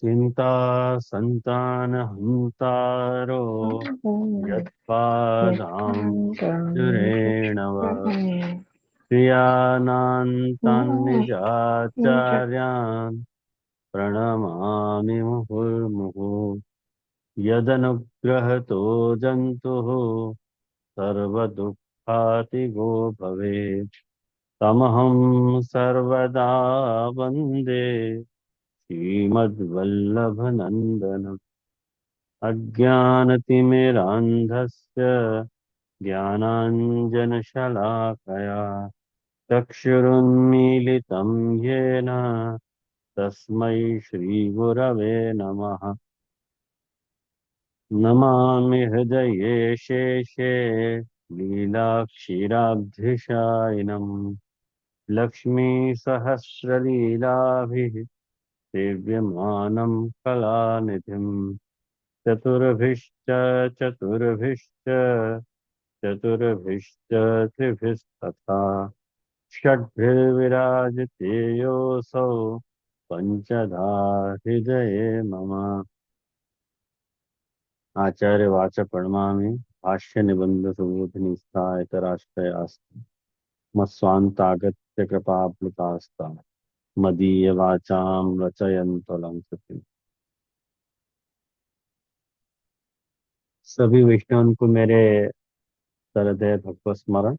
चिंता संतान हंतारो यत्पादाम्बुजरेण वा क्रियानान्तान्निजाचार्यान् प्रणमामि मुहुर्मुहुः यदनुग्रहतो जन्तुः सर्वदुःखातिगो भवेत् तमहं सर्वदा वन्दे श्रीमद्वल्लभनन्दनम् अज्ञानतिमिरान्धस्य ज्ञानाञ्जनशलाकया चक्षुरुन्मीलितं येन तस्मै श्रीगुरवे नमः। नमामि हृदये शेषे लीलाक्षीराब्धिशायिनम् लक्ष्मीसहस्रलीलाभिः सेव्यमानं कलानिधिम् चतुर्भिश्च चतुर्भिश्च चतुर्भिश्च त्रिभिस्तथा षड्भिर्विराजते योऽसौ पञ्चधा हृदये मम। आचार्यवाच प्रणमामि भाष्य निबंध सुबोधिनी इतराश्रयास्तु मत्स्वान्तागत्य कृपाप्लुतास्ता मदीय वाचाम रचयन्तु लंकृति। सभी वैष्णव को मेरे सरदय भगवत स्मरण।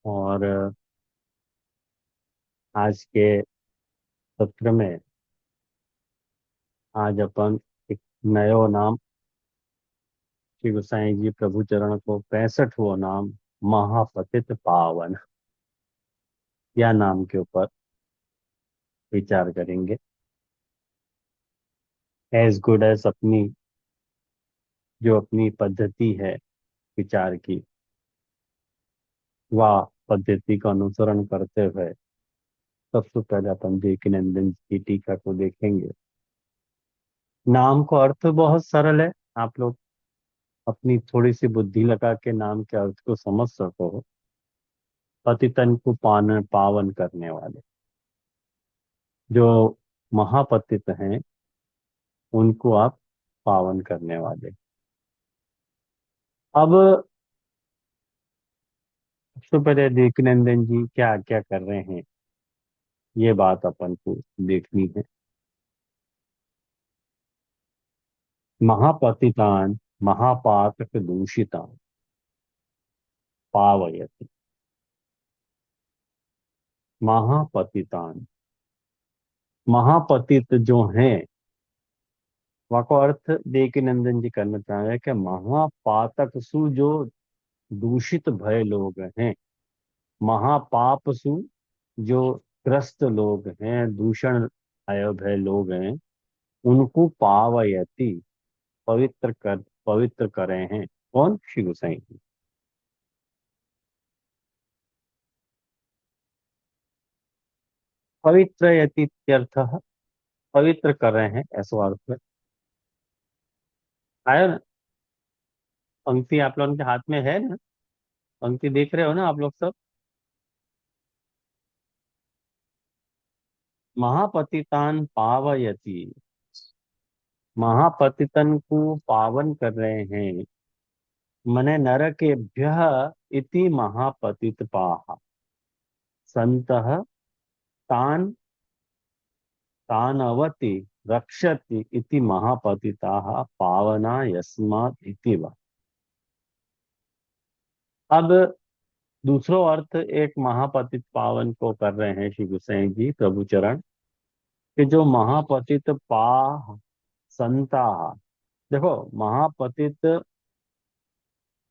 और आज के सत्र में आज अपन एक नयो नाम श्री गोसाई जी प्रभु चरण को 65वां नाम महापतित पावन या नाम के ऊपर विचार करेंगे। एज गुड एज अपनी जो अपनी पद्धति है विचार की, वह पद्धति का अनुसरण करते हुए सबसे पहले अपन देवकीनंदन जी की टीका को देखेंगे। नाम को अर्थ बहुत सरल है, आप लोग अपनी थोड़ी सी बुद्धि लगा के नाम के अर्थ को समझ सको। पतितन को पावन करने वाले, जो महापतित हैं उनको आप पावन करने वाले। अब सबसे पहले देवकीनंदन जी क्या क्या कर रहे हैं, ये बात अपन को देखनी है। महापतितान महापातक दूषितान पावयति। महापतितान, महापतित जो हैं, वह को अर्थ देवकीनंदन जी करना चाह रहे हैं कि महापातक सु जो दूषित भय लोग हैं, महापाप सु जो ग्रस्त लोग हैं, दूषण आय भय लोग हैं, उनको पावयति पवित्र करे हैं। कौन? श्री गोसाई जी। पवित्र यति अर्थ, पवित्र कर रहे हैं ऐसा अर्थ है। आया ना? पंक्ति आप लोगों के हाथ में है ना? पंक्ति देख रहे हो ना आप लोग सब? महापतितान पावयति, महापतितन को पावन कर रहे हैं। मने नरकेभ्य इति महापतित पाह संतः तान तानवति रक्षति इति महापतिताः पावना यस्मात् इति वा। अब दूसरो अर्थ एक महापतित पावन को कर रहे हैं श्री गोसाई जी प्रभु चरण, कि जो महापतित पाह संता। देखो, महापतित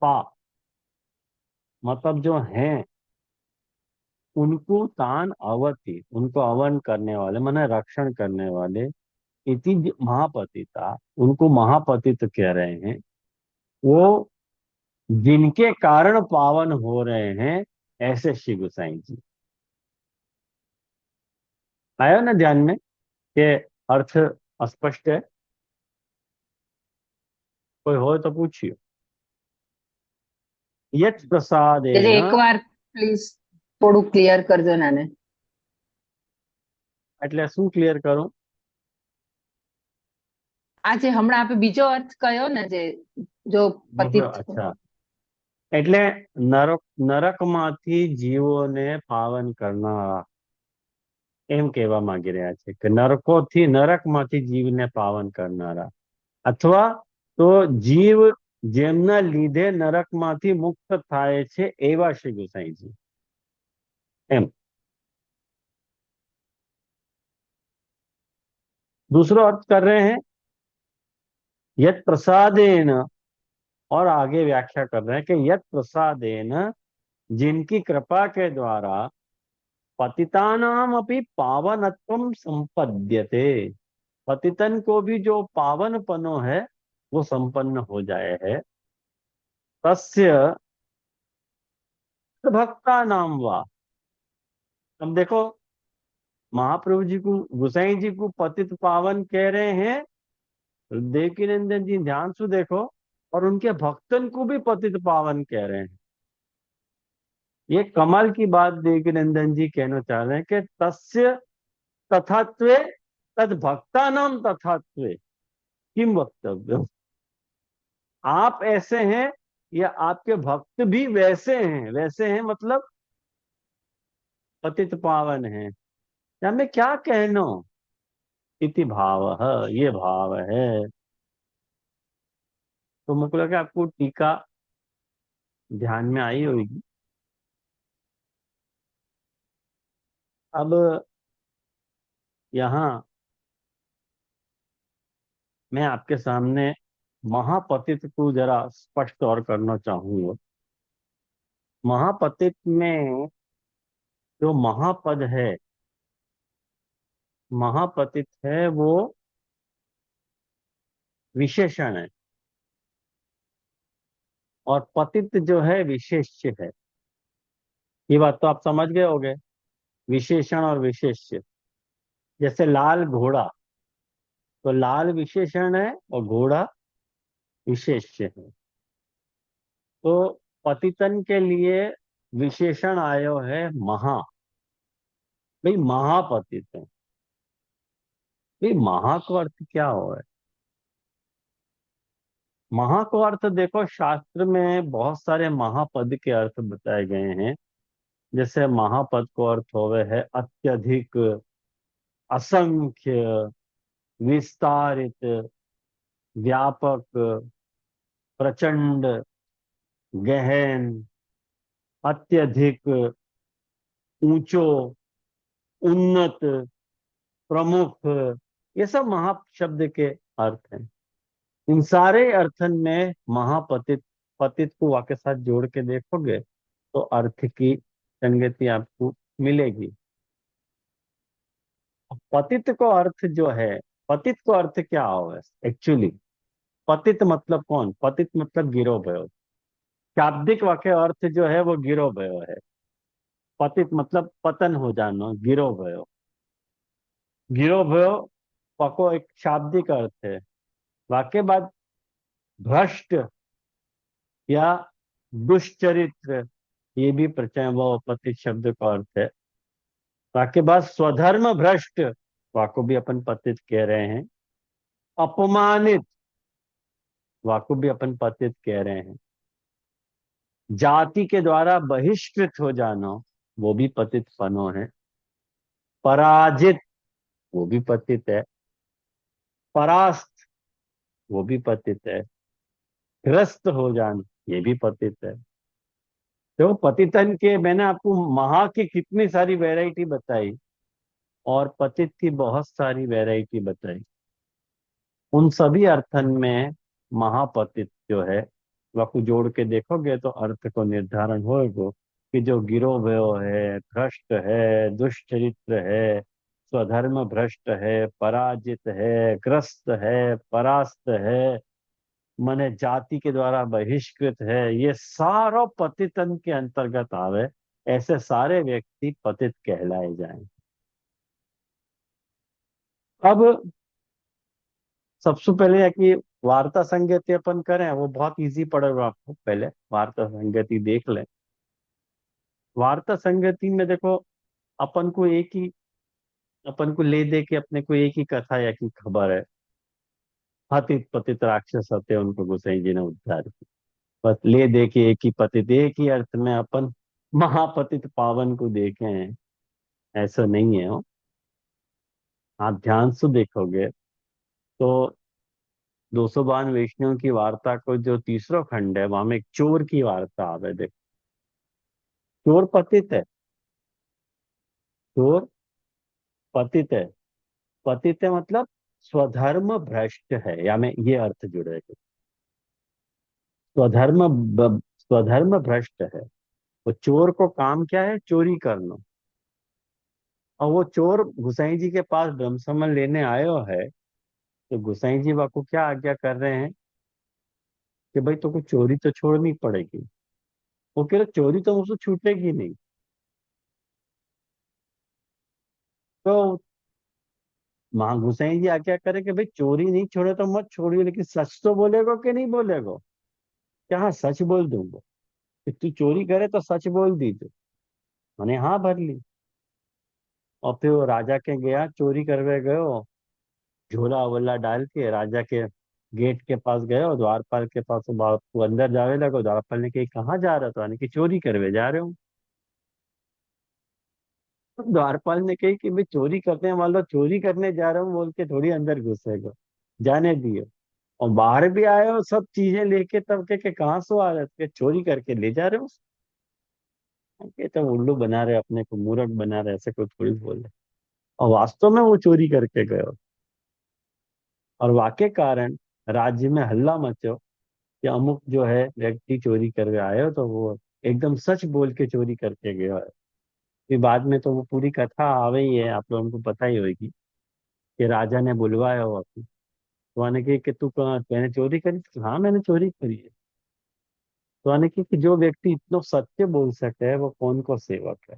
पा मतलब जो हैं, उनको तान अवति, उनको अवन करने वाले माने रक्षण करने वाले, इति महापतिता, उनको महापतित कह रहे हैं। वो जिनके कारण पावन हो रहे हैं, ऐसे श्री गोसाई जी। आया ना ध्यान में कि अर्थ अस्पष्ट है? कोई हो तो पूछिए। यत એટલે प्रसादेन, એકવાર પ્લીઝ થોડું ક્લિયર કરજો નાને. એટલે શું ક્લિયર કરું? આજે હમણાં આપે બીજો અર્થ કયો ને જે જો दूसरा, પતિત अच्छा, એટલે નરકમાંથી જીવોને પાવન કરનારા, એમ કહેવા માંગી રહ્યા છે કે નરકમાંથી જીવને પાવન કરનારા, અથવા તો જીવ જેમના લીધે નરકમાંથી મુક્ત થાય છે એવા શ્રી ગુસાઈજી, એમ। दूसरा अर्थ कर रहे हैं यत प्रसादेन, और आगे व्याख्या कर रहे हैं कि यत प्रसादेन, जिनकी कृपा के द्वारा पतितानाम अपि पावनत्वम संपद्यते, पतितन को भी जो पावन पनो है वो संपन्न हो जाए है। तस्य भक्ता नाम वा, अब देखो, महाप्रभु जी को, गुसाई जी को पतित पावन कह रहे हैं, देवकी नंदन जी ध्यान से देखो, और उनके भक्तन को भी पतित पावन कह रहे हैं। ये कमाल की बात देवकी नंदन जी कहना चाह रहे हैं कि तस्य तथात्वे तद भक्ता नाम तथात्वे किम वक्तव्य, आप ऐसे हैं या आपके भक्त भी वैसे हैं, वैसे हैं मतलब पतित पावन हैं, या मैं क्या कहना, इति भाव, ये भाव है। तो मुझे लगा आपको टीका ध्यान में आई होगी। अब यहाँ मैं आपके सामने महापतित को जरा स्पष्ट और करना चाहूंगा। महापतित में जो महापद है, महापतित है वो विशेषण है, और पतित जो है विशेष्य है। ये बात तो आप समझ गए होंगे, विशेषण और विशेष्य। जैसे लाल घोड़ा, तो लाल विशेषण है और घोड़ा विशेष्य है। तो पतितन के लिए विशेषण आयो है महा, भाई महापतित है। भाई महा को अर्थ क्या हो है? महा को अर्थ देखो, शास्त्र में बहुत सारे महापद के अर्थ बताए गए हैं। जैसे महापद को अर्थ होवे है अत्यधिक, असंख्य, विस्तारित, व्यापक, प्रचंड, गहन, अत्यधिक, ऊंचो, उन्नत, प्रमुख, ये सब महा शब्द के अर्थ हैं। इन सारे अर्थन में महापतित, पतित को वाक्य साथ जोड़ के देखोगे तो अर्थ की संगति आपको मिलेगी। पतित को अर्थ जो है, पतित को अर्थ क्या हो एक्चुअली? पतित मतलब कौन? पतित मतलब गिरो भयो। शाब्दिक वाक्य अर्थ जो है वो गिरो भयो है। पतित मतलब पतन हो जाना, गिरो भयो। गिरो भयो पको एक शाब्दिक अर्थ है। वाक्य बाद भ्रष्ट या दुष्चरित्र, ये भी प्रचय वो पतित शब्द का अर्थ है। वाक्य बाद स्वधर्म भ्रष्ट, वाको भी अपन पतित कह रहे हैं। अपमानित, वाको भी अपन पतित कह रहे हैं। जाति के द्वारा बहिष्कृत हो जाना, वो भी पतित पनो है। पराजित, वो भी पतित है। परास्त, वो भी पतित है। ग्रस्त हो जाना, ये भी पतित है। तो पतितन के मैंने आपको महा की कितनी सारी वैरायटी बताई, और पतित की बहुत सारी वैरायटी बताई। उन सभी अर्थन में महापतित जो है, वह जोड़ के देखोगे तो अर्थ को निर्धारण होगा कि जो गिरो भयो है, भ्रष्ट है, दुष्चरित्र है, स्वधर्म भ्रष्ट है, पराजित है, ग्रस्त है, परास्त है, माने जाति के द्वारा बहिष्कृत है, ये सारो पतितन के अंतर्गत आवे। ऐसे सारे व्यक्ति पतित कहलाए जाएं। अब सबसे पहले है कि वार्ता संगति अपन करें, वो बहुत इजी पड़ेगा आपको। पहले वार्ता संगति देख लें। वार्ता संगति में देखो, अपन को एक ही, अपन को ले दे के अपने को एक ही कथा या की खबर है। पतित पतित राक्षस होते हैं, उनको गोसाई जी ने उद्धार किया। बस ले दे के एक ही पतित, एक ही अर्थ में अपन महापतित पावन को देखे हैं, ऐसा नहीं है हो। आप ध्यान से देखोगे तो 252 वैष्णव की वार्ता को जो तीसरा खंड है, वहां में एक चोर की वार्ता आवे देख। चोर पतित है, चोर पतित है। पतित है मतलब स्वधर्म भ्रष्ट है, या में ये अर्थ जुड़ेगा। स्वधर्म स्वधर्म भ्रष्ट है। वो चोर को काम क्या है, चोरी करना। और वो चोर गुसाई जी के पास ब्रह्म समन लेने आयो है, तो गुसाई जी को क्या आज्ञा कर रहे हैं कि भाई तुमको चोरी तो छोड़नी पड़ेगी। वो कह रहे चोरी तो मुझसे छूटेगी नहीं। तो वहां गुसाई जी आज्ञा करे कि भाई चोरी नहीं छोड़े तो मत छोड़िए, लेकिन सच तो बोलेगो कि नहीं बोलेगो। क्या हाँ सच बोल दूंगा कि तू चोरी करे तो सच बोल दी तू। मैंने हाँ भर ली। और फिर वो राजा के गया, चोरी करवे गयो, झोला वोला डाल के राजा के गेट के पास गए और द्वारपाल के पास वो अंदर जावे लगो। द्वारपाल ने कही कहाँ जा रहा था, यानी कि चोरी करवे जा रहे हूँ। तो द्वारपाल ने कही कि भाई चोरी करने वाला चोरी करने जा रहा हूँ बोल के थोड़ी अंदर घुसेगा, जाने दियो। और बाहर भी आए हो सब चीजें लेके, तब के कहाँ से आ रहे थे, चोरी करके ले जा रहे हो। के तो उल्लू बना रहे अपने को, मूर्ख बना रहे, ऐसे कोई थोड़ी बोले। और वास्तव में वो चोरी करके गए। और वाक्य कारण राज्य में हल्ला मचो कि अमुक जो है व्यक्ति चोरी करके आए हो, तो वो एकदम सच बोल के चोरी करके गया है। फिर बाद में तो वो पूरी कथा आवे ही है, आप लोगों को पता ही होगी कि राजा ने बुलवाया हो अपनी। तो आने की कि तू कहाँ, मैंने चोरी करी, तो हाँ मैंने चोरी करी है। तो आने की कि जो व्यक्ति इतना सत्य बोल सकता है वो कौन को सेवक है।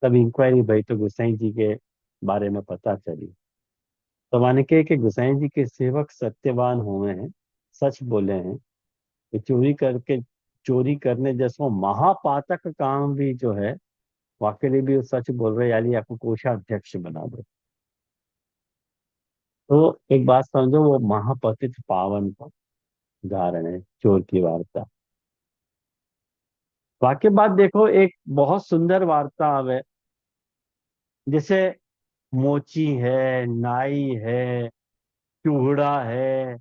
तब इंक्वायरी भाई तो गोसाई जी के बारे में पता चली। तो माने कि गोसाई जी के सेवक सत्यवान हुए हैं, सच बोले हैं। कि चोरी करके, चोरी करने जैसा महापातक काम भी जो है, वाकई भी वो सच बोल रहे, यानी आपको कोषाध्यक्ष बना दो। तो एक बात समझो, वो महापतित पावन का उदाहरण है चोर की वार्ता। वाक्य बात देखो, एक बहुत सुंदर वार्ता है। जैसे मोची है, नाई है, चूहड़ा है,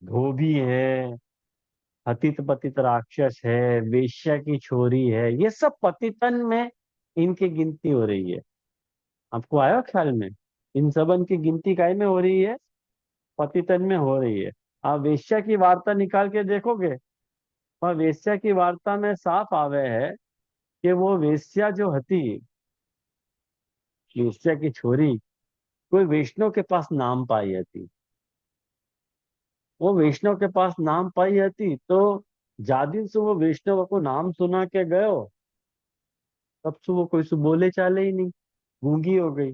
धोबी है, पतित पतित राक्षस है, वेश्या की छोरी है, ये सब पतितन में इनकी गिनती हो रही है। आपको आया ख्याल में, इन सबन की गिनती काय में हो रही है, पतितन में हो रही है। आप वेश्या की वार्ता निकाल के देखोगे, और वेश्या की वार्ता में साफ आवे है कि वो वेश्या जो हती, वेश्या की छोरी कोई वैष्णव के पास नाम पाई हती। वो वैष्णव के पास नाम पाई हती, तो जादिन से वो वैष्णव को नाम सुना के गयो, तब से वो कोई से बोले चाले ही नहीं, गूंगी हो गई।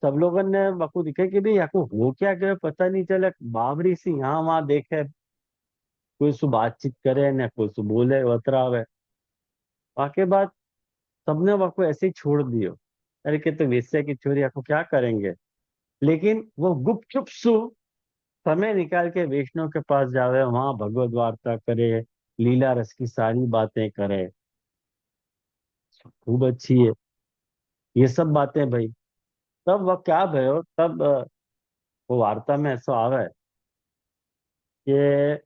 सब लोगों ने बकू दिखे कि भाई याको हो क्या गया, पता नहीं चला, बाबरी सी यहाँ वहां देखे, कोई सु बातचीत करे न कोई सु बोले बतरावे। वाके बाद सबने वको ऐसे ही छोड़ दियो। अरे कि तो वेश्या की चोरी आपको क्या करेंगे। लेकिन वो गुपचुप सु समय निकाल के वैष्णव के पास जावे, वहां भगवत वार्ता करे, लीला रस की सारी बातें करे, खूब अच्छी है ये सब बातें भाई। तब वह क्या भयो, तब वो वार्ता में ऐसा आवे कि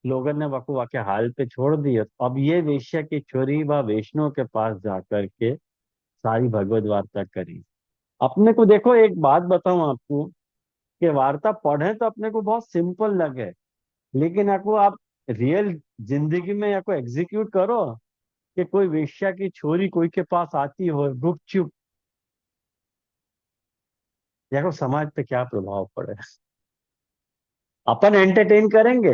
लोगन ने वको वाके हाल पे छोड़ दिया। अब ये वेश्या की छोरी व वैष्णव के पास जाकर के सारी भगवत वार्ता करी। अपने को देखो, एक बात बताऊं आपको कि वार्ता पढ़े तो अपने को बहुत सिंपल लगे, लेकिन आपको आप रियल जिंदगी में या को एग्जीक्यूट करो कि कोई वेश्या की छोरी कोई के पास आती हो गुपचुप, या को समाज पे क्या प्रभाव पड़े। अपन एंटरटेन करेंगे,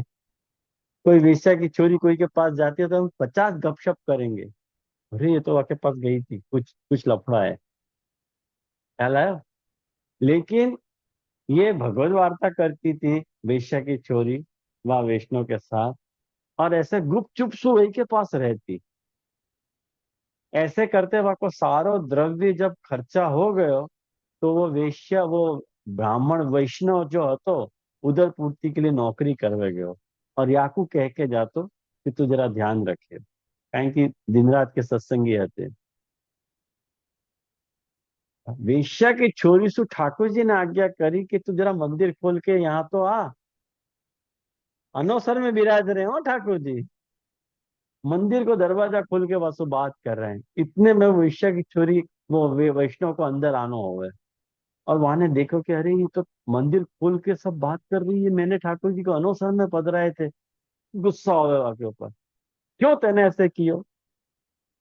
कोई वेश्या की छोरी कोई के पास जाती है तो हम 50 गपशप करेंगे। अरे ये तो आपके पास गई थी, कुछ कुछ लफड़ा है, ख्याल आया। लेकिन ये भगवत वार्ता करती थी वेश्या की छोरी व वैष्णव के साथ, और ऐसे गुपचुप सु वही के पास रहती। ऐसे करते वक्त को सारो द्रव्य जब खर्चा हो गयो, तो वो वेश्या, वो બ્રાહ્મણ વૈષ્ણવ જો હતો ઉદર પૂર્તિ કે लिए નોકરી કરવા ગયો और याकू कह के जातो कि तू जरा ध्यान रखे કારણ કે दिन रात के सत्संगी हते वेश्या की छोरी सु ठाकुर जी ने आज्ञा करी कि तू जरा मंदिर खोल के यहाँ तो आ अनोसर में विराज रहे हो ठाकुर जी मंदिर को दरवाजा खोल के बस वो बात कर रहे हैं इतने में वो वेश्या की छोरी वो वैष्णव को अंदर आना हो गए और वहां ने देखो कि अरे ये तो मंदिर खोल के सब बात कर रही है मैंने ठाकुर जी को अनोसर में पद रहे थे गुस्सा हो गया के ऊपर क्यों तेने ऐसे कियो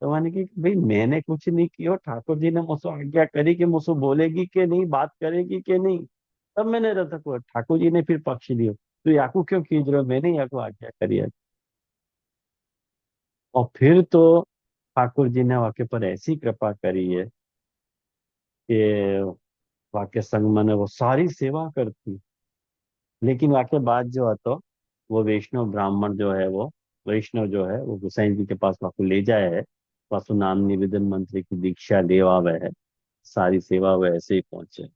तो मैंने कि भाई मैंने कुछ नहीं किया ठाकुर जी ने मुझसे आज्ञा करी कि मुझसे बोलेगी कि नहीं बात करेगी कि नहीं तब मैंने रहा था ठाकुर जी ने फिर पक्ष लियो तो याकू क्यों खींच रहे हो मैंने याकू आज्ञा करी है और फिर तो ठाकुर जी ने वाक्य पर ऐसी कृपा करी है कि वाक्य संग मैंने वो सारी सेवा करती लेकिन वाक्य बाद जो है तो वो वैष्णव ब्राह्मण जो है वो वैष्णव जो है वो गुसाई जी के पास वाकु ले जाए है वासु नाम निवेदन मंत्री की दीक्षा देवा वह है सारी सेवा वह ऐसे ही पहुंचे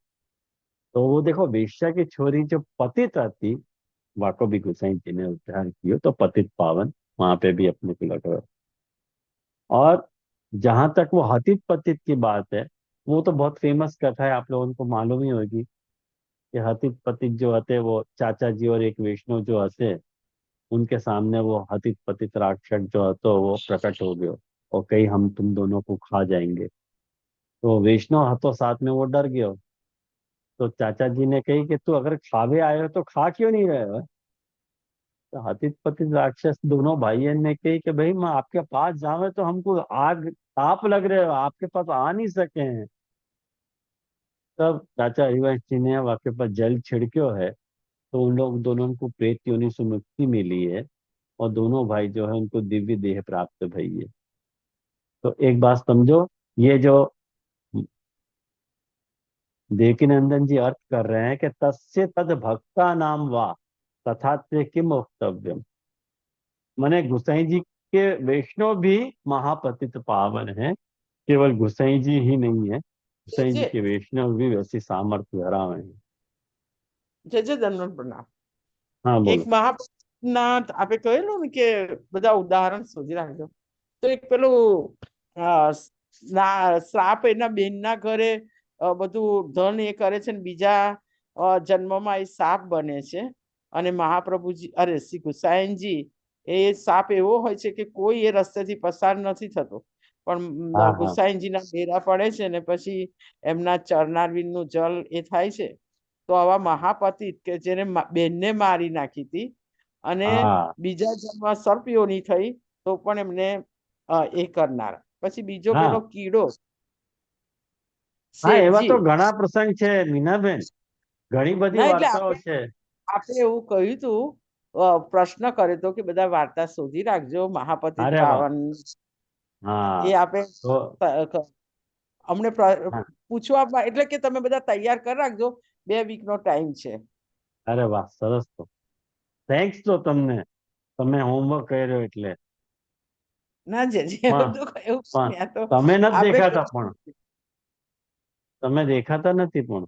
तो वो देखो वेश्या की छोरी जो पतित आती वाको भी गुसाई जी ने उद्धार किया तो पतित पावन वहां पे भी अपने को लगा और जहां तक वो हतित पतित की बात है वो तो बहुत फेमस कथा है आप लोगों को मालूम ही होगी कि हतित पतित जो होते वो चाचा जी और एक वैष्णव जो हंसे उनके सामने वो हतित पतित राक्षस जो है तो वो प्रकट हो गयो और कही हम तुम दोनों को खा जाएंगे तो वैष्णव हतो साथ में वो डर गयो तो चाचा जी ने कही कि तू अगर खावे आए हो तो खा क्यों नहीं रहे हो तो हतित पतित राक्षस दोनों भाइयों ने कही कि भाई मैं आपके पास जावे तो हमको आग ताप लग रहे हो आपके पास आ नहीं सके हैं तब चाचा हरिवंश जी ने वाके पर जल छिड़क्यो है तो उन लोग दोनों को प्रेत योनि से मुक्ति मिली है और दोनों भाई जो है उनको दिव्य देह प्राप्त भई है तो एक बात समझो ये जो देवकीनंदन जी अर्थ कर रहे हैं कि तस्य तद भक्ता नाम वा तथा ते किम वक्तव्यम माने गुसाई जी के वैष्णव भी महापतित पावन है केवल गुसाई जी ही नहीं है જે गुसाई जी જે के वैष्णव भी वैसी सामर्थ्य धरा हुए हैं જે જે ધનવન પ્રણામ हाँ એક बोलो મહાપુરુષના આપે કહેલું ને કે બધા ઉદાહરણ શોધી રાખજો તો એક પેલું શ્રાપ એના બેનના ઘરે બધું ધન એ કરે છે ને બીજા જન્મમાં એ સાપ બને છે અને મહાપ્રભુજી અરે શ્રી ગુસાઈનજી એ સાપ એવો હોય છે કે કોઈ એ રસ્તેથી પસાર નથી થતો પણ हाँ हाँ ગુસાઈનજીના બેરા પડે છે ને પછી એમના ચરનારવિંદનું જલ એ થાય છે તો આવા મહાપતિત કે જેને બેનને મારી નાખી હતી અને हाँ બીજા જન્મમાં સર્પયોની થઈ તો પણ એમને એ કરનાર પછી બીજો પેલો हाँ કીડો હા એવા શેઠજી તો ઘણા પ્રસંગ છે મીનાબેન ઘણી બધી ના એટલે વાર્તાઓ આપણે છે આપણે એવું કહ્યું હતું પ્રશ્ન કર્યો હતો કે બધા વાર્તા શોધી રાખજો મહાપતિત અરે વાહ પાવન એ હા આપણે તો અમને હા, પૂછવા એટલે કે તમે બધા તૈયાર કરી રાખજો 2 વીકનો ટાઈમ છે અરે વાહ સરસ તો થેન્ક્સ તો તમને તમે હોમવર્ક કર્યો એટલે ના જે એવું પણ તો એવું પણ નહીં, આ તો તમે નથી આપણે દેખાતા પણ તમે દેખાતા નથી પણ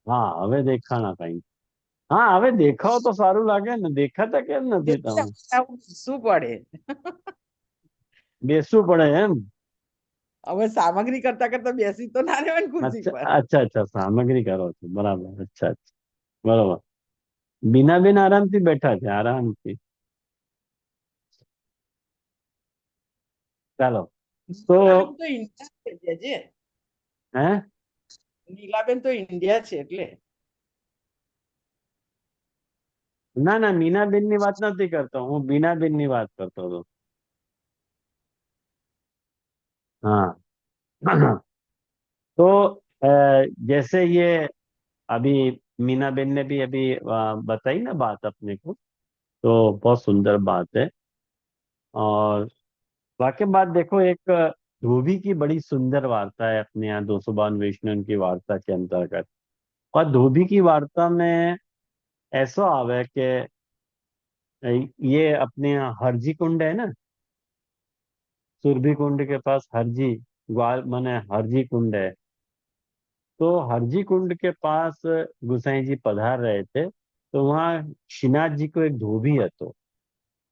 હા હવે દેખાણા કઈ હા હવે દેખાવ તો સારું લાગે ને દેખાતા કેમ નથી તમે શું પડે બેસવું પડે એમ હવે સામગ્રી કરતા કરતા બેસી તો ના રહેવાય ને ખુરશી અચ્છા પર અચ્છા અચ્છા સામગ્રી કરો છો બરાબર અચ્છા અચ્છા બરાબર બીના બેન આરામથી બેઠા છે આરામથી ચાલો તો નીલાબેન તો ઇન્ડિયા છે જે હે નીલાબેન તો ઇન્ડિયા છે એટલે ના ના મીનાબેન ની વાત નથી કરતો હું બીનાબેન ની વાત કરતો હતો हाँ तो जैसे ये अभी मीना बेन ने भी अभी बताई ना बात अपने को तो बहुत सुंदर बात है और वाकई बात देखो एक धोबी की बड़ी सुंदर वार्ता है अपने यहाँ 252 वैष्णव की वार्ता के अंतर्गत और धोबी की वार्ता में ऐसा आवे कि ये अपने यहाँ हरजी कुंड है ना सुरभि कुंड के पास हरजी ग्वाल माने हरजी कुंड है। तो हरजी कुंड के पास गुसाई जी पधार रहे थे, तो वहाँ श्रीनाथ जी को एक धोबी है। तो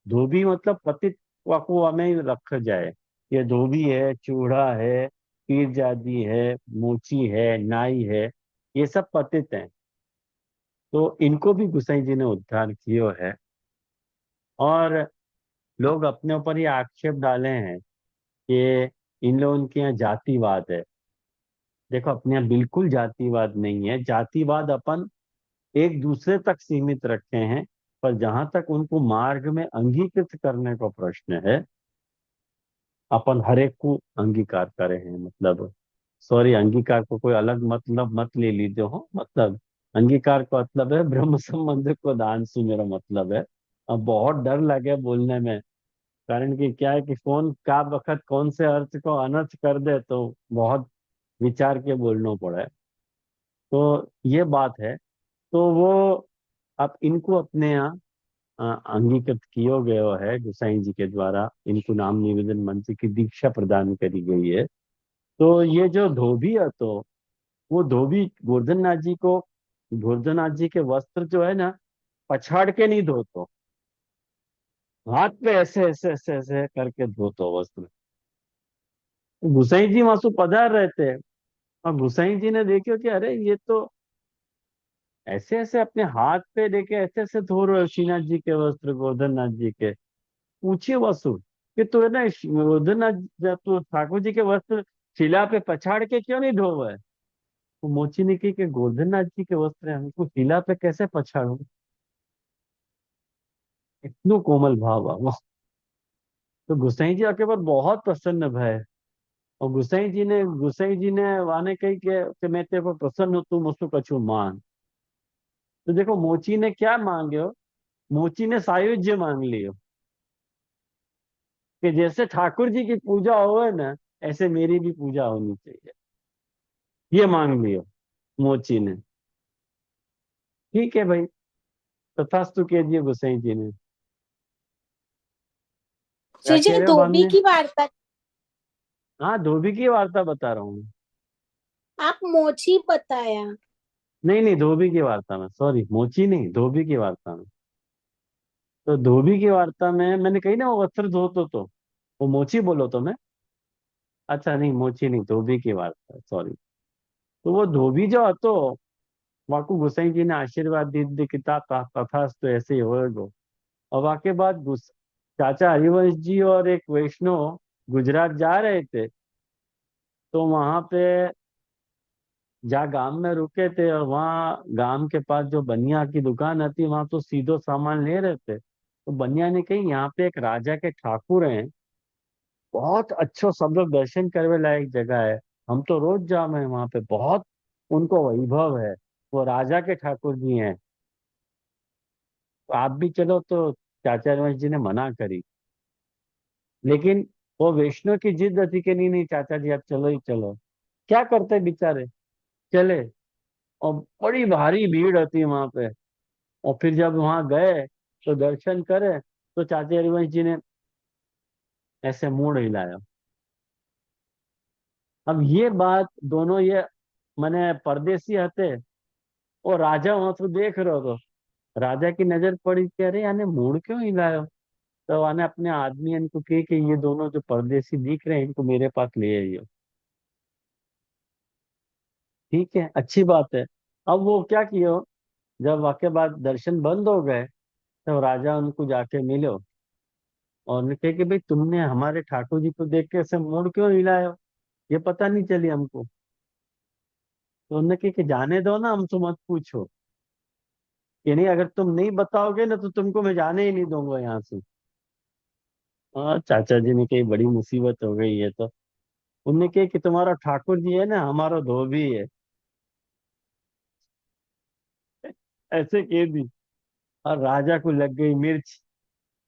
धोबी मतलब पतित को हमें रख जाए, ये धोबी है, चूड़ा है, पीरजादी है, मोची है, नाई है, ये सब पतित हैं। तो इनको भी गुसाई जी ने उद्धार किया है। और लोग अपने ऊपर ये आक्षेप डाले हैं कि इन लोगों के यहाँ जातिवाद है। देखो, अपने यहाँ बिल्कुल जातिवाद नहीं है। जातिवाद अपन एक दूसरे तक सीमित रखे हैं, पर जहां तक उनको मार्ग में अंगीकृत करने का प्रश्न है, अपन हर एक को अंगीकार करे हैं। मतलब, सॉरी, अंगीकार को कोई अलग मतलब मत ले लीजिए हो। मतलब, अंगीकार का मतलब है ब्रह्म संबंध को दान से मेरा मतलब है। अब बहुत डर लगे बोलने में, कारण कि क्या है कि कौन का वक्त कौन से अर्थ को अनर्थ कर दे, तो बहुत विचार के बोलना पड़ा है। तो ये बात है। तो वो अब इनको अपने यहाँ अंगीकृत किया गया है गोसाई जी के द्वारा। इनको नाम निवेदन मंत्र की दीक्षा प्रदान करी गई है। तो ये जो धोबी है, तो वो धोबी गोवर्धन नाथ जी के वस्त्र जो है ना, पछाड़ के नहीं धोतो, हाथ पे ऐसे ऐसे ऐसे ऐसे करके धोतो वस्त्र। गोसाई जी वहां पधार रहे थे, और गोसाई जी ने देखो कि अरे ये तो ऐसे ऐसे अपने हाथ पे लेके ऐसे ऐसे धो रहे हो श्रीनाथ जी के वस्त्र, गोवर्धन नाथ जी के। पूछिए वसु कि तू है ना गोवर्धन नाथ, जब तू ठाकुर जी के वस्त्र शिला पे पछाड़ के क्यों नहीं धोवा है? तो मोची ने की कि गोवर्धन नाथ जी के वस्त्र हैं, हमको शिला पे कैसे पछाड़ू? इतनो कोमल भाव आ वो। तो गुसाई जी आके पर बहुत प्रसन्न भय। और गुसाई जी ने वाने कही कि मैं तेरे को प्रसन्न हूं, तू मुझको कछु मांग। तो देखो, मोची ने क्या मांगे हो? मोची ने सायुज्य मांग लियो, कि जैसे ठाकुर जी की पूजा हो ना, ऐसे मेरी भी पूजा होनी चाहिए। ये मांग लियो मोची ने। ठीक है भाई, तथास्तु कह दिए गोसाई जी ने। क्या कह जी रहे हो धोबी भाग्ने? की वार्ता। हाँ, धोबी की वार्ता बता रहा हूँ। आप मोची बताया। नहीं नहीं, धोबी की वार्ता में, सॉरी, मोची नहीं, धोबी की वार्ता में। तो धोबी की वार्ता में मैंने कही ना, वो वस्त्र धो तो वो मोची बोलो तो मैं। अच्छा नहीं, मोची नहीं, धोबी की वार्ता, सॉरी। तो वो धोबी जो હતો, वाकू गोसाई जी ने आशीर्वाद दी दी कि तथास्तु ऐसे ही होएगो। और वाके बाद चाचा हरिवंश जी और एक वैष्णव गुजरात जा रहे थे। तो वहां पे जहाँ गांव में रुके थे, और वहाँ गांव के पास जो बनिया की दुकान थी, वहां तो सीधो सामान ले रहे थे। तो बनिया ने कही, यहाँ पे एक राजा के ठाकुर हैं, बहुत अच्छो, सब लोग दर्शन करने लायक जगह है, हम तो रोज जाम है वहां पे, बहुत उनको वैभव है, वो राजा के ठाकुर जी हैं, तो आप भी चलो। तो चाचा हरिवंश जी ने मना करी। लेकिन वो वैष्णव की जिद थी कि नहीं नहीं चाचा जी, आप चलो ही चलो। क्या करते बेचारे, चले। और बड़ी भारी भीड़ थी वहां पे। और फिर जब वहां गए तो दर्शन करे, तो चाचा हरिवंश जी ने ऐसे मुंह हिलाया। अब ये बात दोनों, ये माने परदेसी हते, और राजा वहां से देख रहे हो। तो राजा की नजर पड़ी कि अरे याने मूड क्यों हिलायो। तो आने अपने आदमी इनको कहे कि ये दोनों जो परदेसी दिख रहे हैं, इनको मेरे पास ले आइयो। ठीक है, अच्छी बात है। अब वो क्या किया, जब वाके बाद दर्शन बंद हो गए, तो राजा उनको जाके मिलो, और उन्होंने कहा कि भाई तुमने हमारे ठाकुर जी को देख के ऐसे मूड क्यों हिलाए हो, ये पता नहीं चली हमको। तो उन्होंने कहा कि जाने दो ना, हमसे मत पूछो, कि नहीं, अगर तुम नहीं बताओगे ना, तो तुमको मैं जाने ही नहीं दूंगा यहाँ से। हाँ, चाचा जी ने कही बड़ी मुसीबत हो गई है। तो उनने कहा कि तुम्हारा ठाकुर जी है ना, हमारा धोबी है, ऐसे कह दी। और राजा को लग गई मिर्च,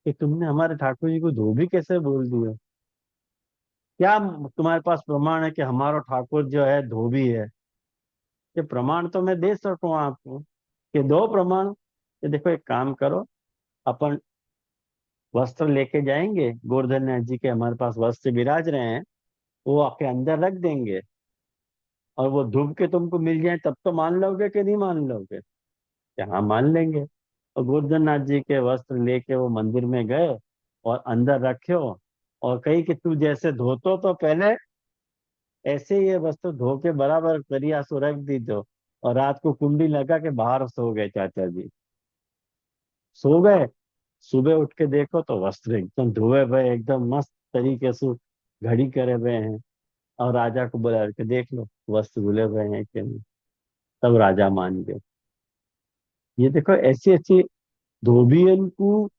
कि तुमने हमारे ठाकुर जी को धोबी कैसे बोल दिया? क्या तुम्हारे पास प्रमाण है कि हमारा ठाकुर जो है धोबी है? ये प्रमाण तो मैं दे सकूं आपको, कि दो प्रमाण, कि देखो एक काम करो, अपन वस्त्र लेके जाएंगे, गोवर्धन नाथ जी के हमारे पास वस्त्र विराज रहे हैं, वो आपके अंदर रख देंगे, और वो धूप के तुमको मिल जाए तब तो मान लोगे कि नहीं मान लोगे? कि हाँ, मान लेंगे। और गोवर्धननाथ जी के वस्त्र लेके वो मंदिर में गए और अंदर रखे हो, और कही कि तू जैसे धोतो तो पहले ऐसे ही ये वस्त्र धो के बराबर करिया सो रख दी दो। और रात को कुंडी लगा के बाहर सो गए चाचा जी। सो गए, सुबह उठ के देखो तो वस्त्र एकदम धोए हुए, एकदम मस्त तरीके से घड़ी करे हुए हैं। और राजा को बुला के देख लो वस्त्र धुले हुए हैं कि नहीं। तब राजा मान गए। ये देखो ऐसी ऐसी धोबियन को,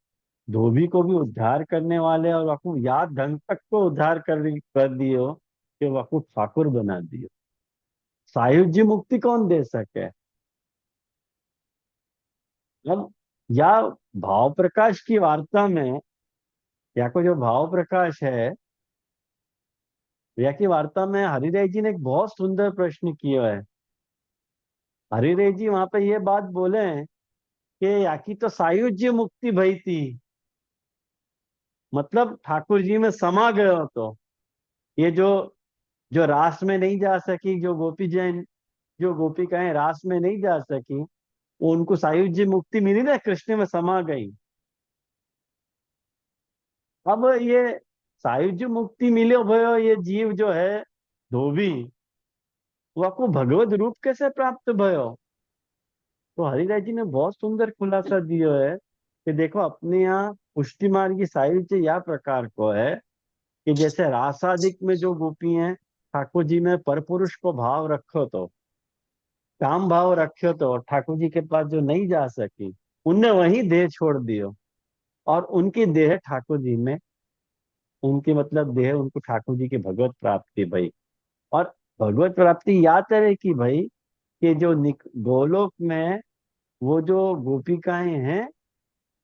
धोबी को भी उद्धार करने वाले, और वकू याद ढंग तक को उद्धार कर दियो कि वकू ठाकुर बना दियो। सायुज्य मुक्ति कौन दे सके? अब या भाव प्रकाश की वार्ता में, या को जो भाव प्रकाश है, या की वार्ता में हरिराय जी ने एक बहुत सुंदर प्रश्न किया है। हरिराय जी वहां पे ये बात बोले हैं कि या की तो सायुज्य मुक्ति भई थी, मतलब ठाकुर जी में समा गए हो तो। ये जो जो रास में नहीं जा सकी, जो गोपी जैन, जो गोपिकाएं रास में नहीं जा सकी, वो उनको सायुज्य मुक्ति मिली ना, कृष्ण में समा गई। अब ये सायुज्य मुक्ति मिले भयो, ये जीव जो है धोबी, वो आपको भगवत रूप कैसे प्राप्त भयो? तो हरिराय जी ने बहुत सुंदर खुलासा दिया है कि देखो अपने यहाँ पुष्टि मार्ग की सायुज्य या प्रकार को है कि जैसे रासादिक में जो गोपी हैं, ठाकुर जी में परपुरुष को भाव रखो तो, काम भाव रखे तो, और ठाकुर जी के पास जो नहीं जा सकी, उनने वही देह छोड़ दियो, और उनकी देह ठाकुर जी में, उनकी मतलब देह उनको ठाकुर जी की भगवत प्राप्ति भई। और भगवत प्राप्ति या तरह की भई कि जो गोलोक में वो जो गोपिकाएं हैं,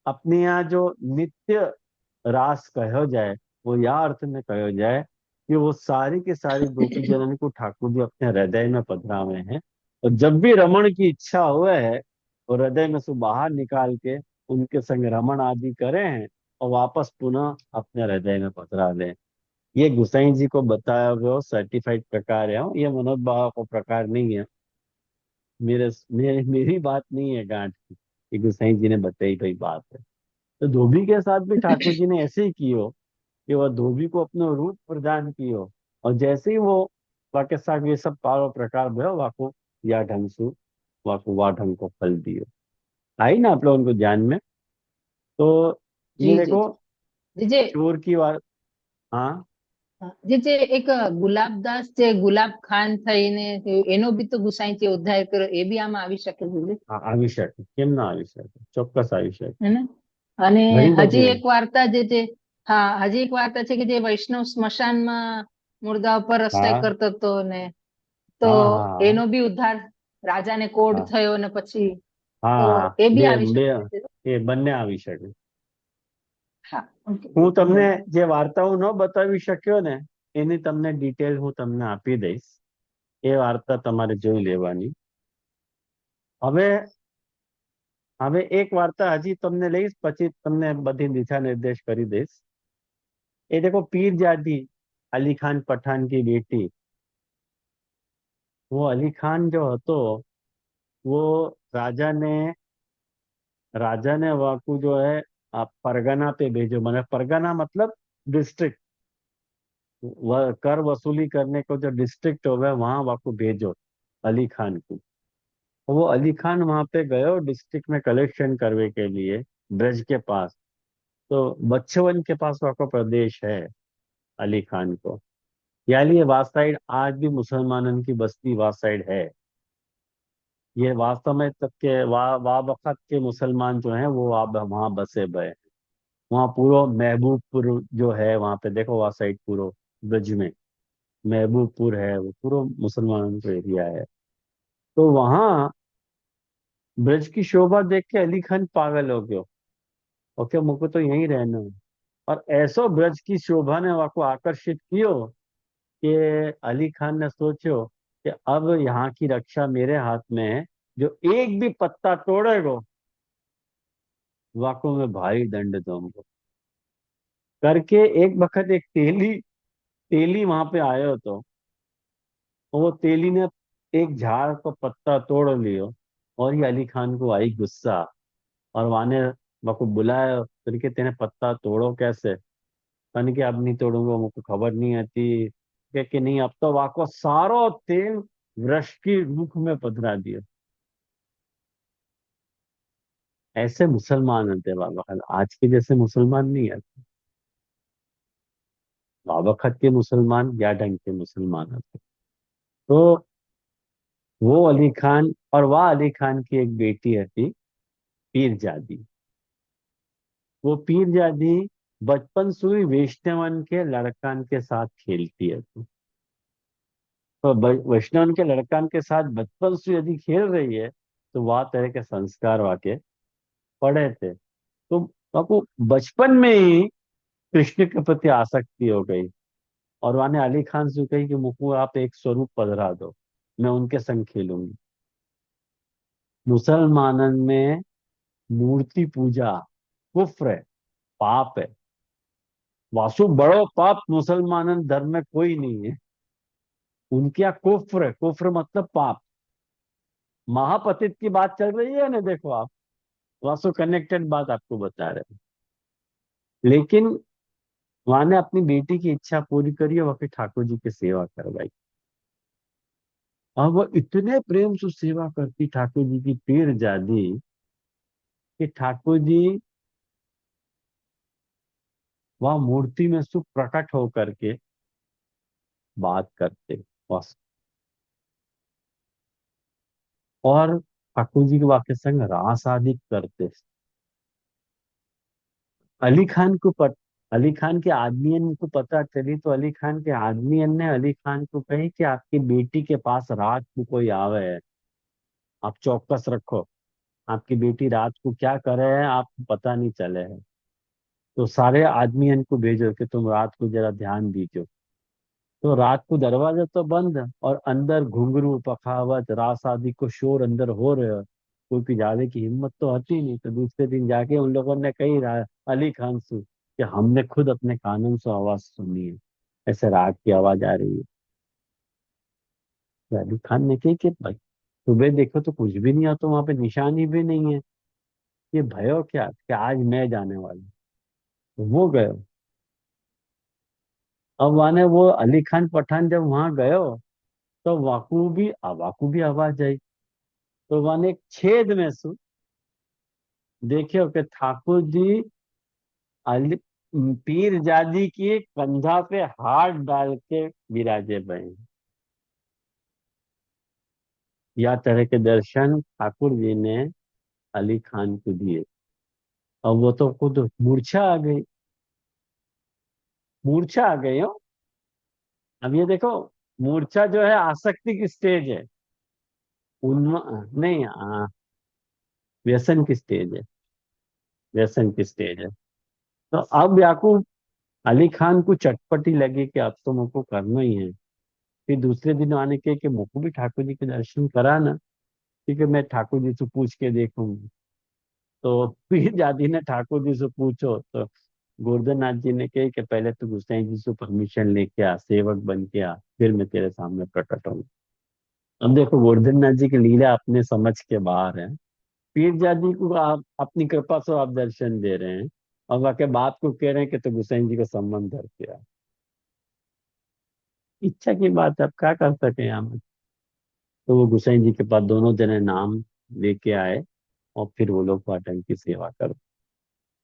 अपने यहाँ जो नित्य रास कहो जाए, वो या अर्थ में कहो जाए कि वो सारी के सारी गोपी जनन को ठाकुर जी अपने हृदय में पधरावे हैं। और जब भी रमण की इच्छा हुए है, वो हृदय में से बाहर निकाल के उनके संग रमण आदि करे हैं, और वापस पुनः अपने हृदय में पधरा दें। ये गुसाई जी को बताया हुआ सर्टिफाइड प्रकार है, ये मनोज बाबा को प्रकार नहीं है। मेरी बात नहीं है गांठ की, ये गुसाई जी ने बताई गई बात है। तो धोबी के साथ भी ठाकुर जी ने ऐसे ही कियो कि वह धोबी को अपना रूप प्रदान कियो, और जैसे ही वो वाके साथ ये सब पारो प्रकार भयो, वाको या ढंग से, वाको वा ढंग को फल दियो। आई ना आप लोगों को ध्यान में? तो ये જી જી देखो જી જે चोर की बात। हाँ, જે જે એક ગુલાબદાસ જે ગુલાબ ખાન થઈને એનો બી તો ગુસાઈજી ઉદ્ધાર કર્યો, એ બી આમાં આવી શકે છે આવી શકે, કેમ ના આવી શકે? ચોક્કસ આવી શકે, હે ને. અને ઘણી હજી બધી એક વાર્તા જે હા હજી એક વાર્તા છે કે જે વૈષ્ણવ સ્મશાનમાં મુર્દા ઉપર રસ્તાઈ हाँ કરતો હતો ને, તો हाँ हाँ એનો બી ઉદ્ધાર રાજાને કોઢ हाँ થયો ને પછી, તો हाँ, એ બી બે આવી બે શકે છે. એ બંને આવી શકે। હા ઓકે હું તમને બોલો. જે વાર્તાઓ ન બતાવી શક્યો ને, એની તમને ડિટેલ હું તમને આપી દઈશ। એ વાર્તા તમારે જોઈ લેવાની। હવે હવે એક વાર્તા હજી તમને લઈશ, પછી તમને બધી દિશા निर्देश કરી દઈશ। ये देखो पीर जादी, अली खान पठान की बेटी। वो अली खान जो हतो, वो राजा ने राजा ने वाकू जो है आप परगना पे भेजो, मैंने परगना मतलब डिस्ट्रिक्ट, वह कर वसूली करने को जो डिस्ट्रिक्ट हो गया वहां वाकू भेजो अली खान को। तो वो अली खान वहां पे गयो डिस्ट्रिक्ट में कलेक्शन करने के लिए, ब्रज के पास। तो बच्चवन के पास वाको प्रदेश है अली खान को। यानी ये वास साइड आज भी मुसलमानों की बस्ती वास साइड है। ये वास्तव में तक के वा वक़्त के मुसलमान जो हैं वो अब वहाँ बसे हुए हैं। वहाँ पूरा महबूबपुर जो है, वहाँ पे देखो वहाँ साइड पूरा ब्रज में महबूबपुर है, वो पूरा मुसलमानों का एरिया है। तो वहाँ ब्रज की शोभा देख के अली खान पागल हो गयो। ओके, मुझको तो यहीं रहना है। और ऐसो ब्रज की शोभा ने वहाँ को आकर्षित कियो कि अली खान ने सोचो कि अब यहाँ की रक्षा मेरे हाथ में है। जो एक भी पत्ता तोड़ेगो, वाको में भारी दंड दूंगा। करके एक वक्त एक तेली तेली वहां पे आयो तो वो तेली ने एक झाड़ को पत्ता तोड़ लियो, और ये अली खान को आई गुस्सा, और वाने को बुलाया, फिर के तेने पत्ता तोड़ो कैसे? कन के अब नहीं तोड़ूंगा, मुझको खबर नहीं आती कि नहीं, अब तो वाको सारो तेल वृक्ष की मुख में पधरा दियो। ऐसे मुसलमान होते बाबा खान, आज के जैसे मुसलमान नहीं है। बाबा खत के मुसलमान या ढंग के मुसलमान होते। तो वो अली खान, और वह अली खान की एक बेटी थी पीरजादी। वो पीरजादी बचपन से ही वैष्णवन के लड़कान के साथ खेलती है। तो वैष्णवन के लड़कान के साथ बचपन से यदि खेल रही है, तो वह तरह के संस्कार वाके पड़े थे। तो आपको बचपन में ही कृष्ण के प्रति आसक्ति हो गई, और वहां ने अली खान से कही कि मुझको आप एक स्वरूप पधरा दो, मैं उनके संग खेलूंगी। मुसलमानन में मूर्ति पूजा कुफ्र है, पाप है। वासु बड़ो पाप मुसलमानन धर्म में कोई नहीं है। उनके यहाँ कुफ्र है, कुफ्र मतलब पाप। महापतित की बात चल रही है ना, देखो आप, वासु कनेक्टेड बात आपको बता रहे हैं। लेकिन वहां ने अपनी बेटी की इच्छा पूरी करी और वह ठाकुर जी की सेवा करवाई। और वो इतने प्रेम से सेवा करती ठाकुर जी की पीर जादी, कि ठाकुर जी वह मूर्ति में से प्रकट होकर के बात करते बस। और ठाकुर जी के वाक्य संग रास आदि करते। अली खान को अली खान के आदमियन को पता चली, तो अली खान के आदमियन ने अली खान को कही कि आपकी बेटी के पास रात को कोई आवे है, आप चौकस रखो। आपकी बेटी रात को क्या करे है आपको पता नहीं चले है। तो सारे आदमियन को भेजो कि तुम रात को जरा ध्यान दीजिए। तो रात को दरवाजा तो बंद, और अंदर घुंघरू पखावत रास आदि को शोर अंदर हो रहे हो। कोई की जाने की हिम्मत तो होती नहीं। तो दूसरे दिन जाके उन लोगों ने कही अली खान से कि हमने खुद अपने कानों से आवाज सुनी है, ऐसे रात की आवाज आ रही है। तो अली खान ने कही कि भाई सुबह देखो तो कुछ भी नहीं, आता वहां पे निशानी भी नहीं है, ये भयो क्या कि आज मैं जाने वाला हूं। तो वो गए। अब माने वो अली खान पठान जब वहां गए, तो वाकू भी आवाज आई। तो माने एक छेद में से देखियो कि ठाकुर जी अली पीर जादी की कंधा पे हाथ डाल के विराजे भए। या तरह के दर्शन ठाकुर जी ने अली खान को दिए। अब वो तो खुद मूर्छा आ गई, मूर्छा आ गई हो। अब ये देखो, मूर्छा जो है आसक्ति की स्टेज है, उन्म नहीं, व्यसन की स्टेज है, व्यसन की स्टेज है। तो अब याकूब अली खान को चटपटी लगी कि अब तो मुझको करना ही है। फिर दूसरे दिन आने के कि मुझको भी ठाकुर जी के दर्शन कराना, क्योंकि मैं ठाकुर जी से पूछ के देखूंगी। तो फिर दादी ने ठाकुर जी से पूछो, तो गोवर्धन नाथ जी ने कही कि पहले तो गोसाई जी से परमिशन लेके आ, सेवक बन के आ, फिर मैं तेरे सामने प्रकट हूँ। अब देखो गोवर्धन नाथ जी की लीला अपने समझ के बाहर है। पीर जादी को आप अपनी कृपा से आप दर्शन दे रहे हैं, और वाके बाप को कह रहे हैं कि तो गोसाई जी का संबंध धर के आ। इच्छा की बात है, अब क्या कर सके यहाँ में। तो वो गोसाई जी के पास दोनों जने नाम लेके आए, और फिर वो लोग पाटन की सेवा कर।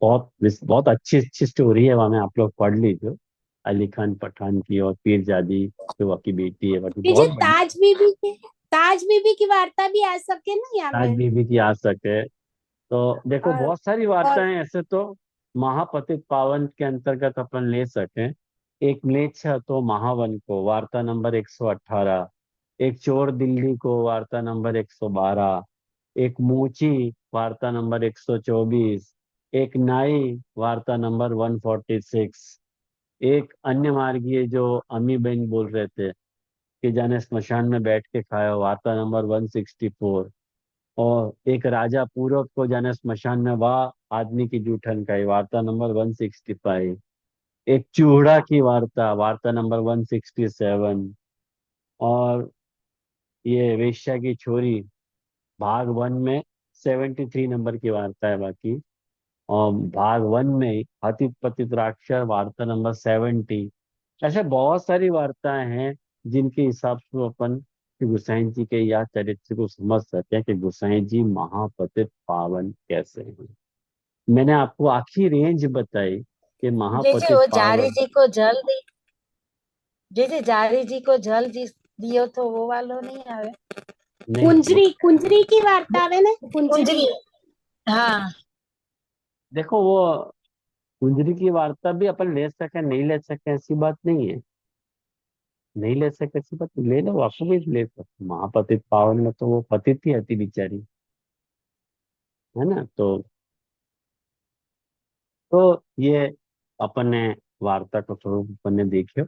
बहुत अच्छी अच्छी स्टोरी है, वहां में आप लोग पढ़ लीजिए। अली खान पठान की और पीर जादी जो आपकी बेटी है, बाकी मुझे बहुत बढ़िया। ताज बीबी की वार्ता भी आ सके ना यहाँ आज में। बीबी की आ सके तो देखो और बहुत सारी और वार्ताएं ऐसे तो महापतित पावन के अंतर्गत अपन ले सके। एक म्लेच्छ तो महावन को वार्ता नंबर 118, एक चोर दिल्ली को वार्ता नंबर 112, एक मूची वार्ता नंबर 124, एक नाई वार्ता नंबर 146, एक अन्य मार्गीय जो अम्मी बहन बोल रहे थे कि जाने स्मशान में बैठ के खाया, वार्ता नंबर 164, और एक राजा पूरब को जाने स्मशान में वाह आदमी की जूठन खाई, वार्ता नंबर 165, एक चूहड़ा की वार्ता, वार्ता नंबर 167। और ये वेश्या की छोरी, भाग वन में 73 नंबर की वार्ता है बाकी। और भाग वन में अतित पतित राक्षस, वार्ता नंबर 70। ऐसे बहुत सारी वार्ताएं हैं जिनके हिसाब से अपन श्री गोसाई जी के या चरित्र को समझ सकते हैं कि गोसाई जी महापतित पावन कैसे हैं। मैंने आपको आखिरी रेंज बताई कि जैसे महापतित वो जारी पावन। जी को जल दी, जैसे जारी जी को जल दियो तो वो वालो नहीं आवे। नहीं वो, कुंजरी कुंजरी की वार्ता है ना, कुंजरी। कुंजरी, हाँ। देखो वो कुंजरी की वार्ता भी अपन ले सके नहीं ले सके ऐसी बात नहीं है। नहीं ले सके ऐसी बात ले लो, आपको भी ले सकते। महापतित पावन में तो वो पतित ही थी बेचारी, है ना। तो ये अपन ने वार्ता को स्वरूप अपन ने देखियो।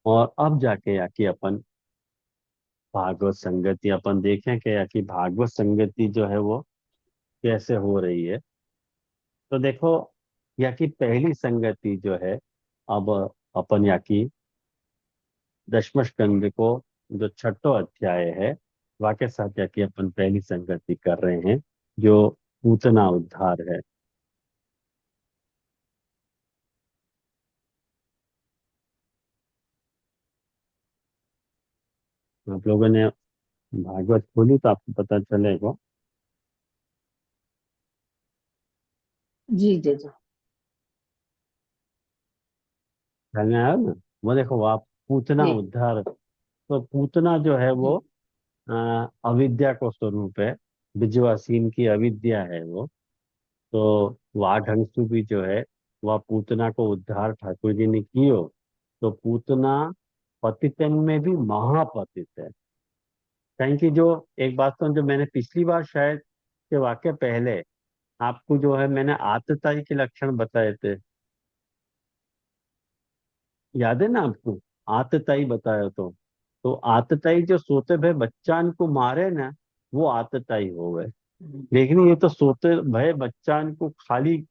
और अब जाके आके अपन भागवत संगति अपन देखें कि आखिर भागवत संगति जो है वो कैसे हो रही है। तो देखो, या की पहली संगति जो है, अब अपन या की दशम स्कंद को जो छठो अध्याय है, वाके साथ या की अपन पहली संगति कर रहे हैं, जो पूतना उद्धार है। आप लोगों ने भागवत खोली तो आपको पता चलेगा। जी जी जी। ध्यान में आया ना। वो देखो, वो आप पूतना जी उद्धार। तो पूतना जो है वो जी। अविद्या को स्वरूप है। विजयवासीन की अविद्या है वो। तो वाघंसु भी जो है, वह पूतना को उद्धार ठाकुर जी ने कियो। तो पूतना पतितन में भी महापतित है। कहीं की जो एक बात तो जो मैंने पिछली बार शायद के वाक्य पहले आपको जो है मैंने आतताई के लक्षण बताए थे, याद है ना आपको। आतताई बताया तो आतताई जो सोते भय बच्चान को मारे ना, वो आतताई हो गए। लेकिन ये तो सोते भय बच्चान को खाली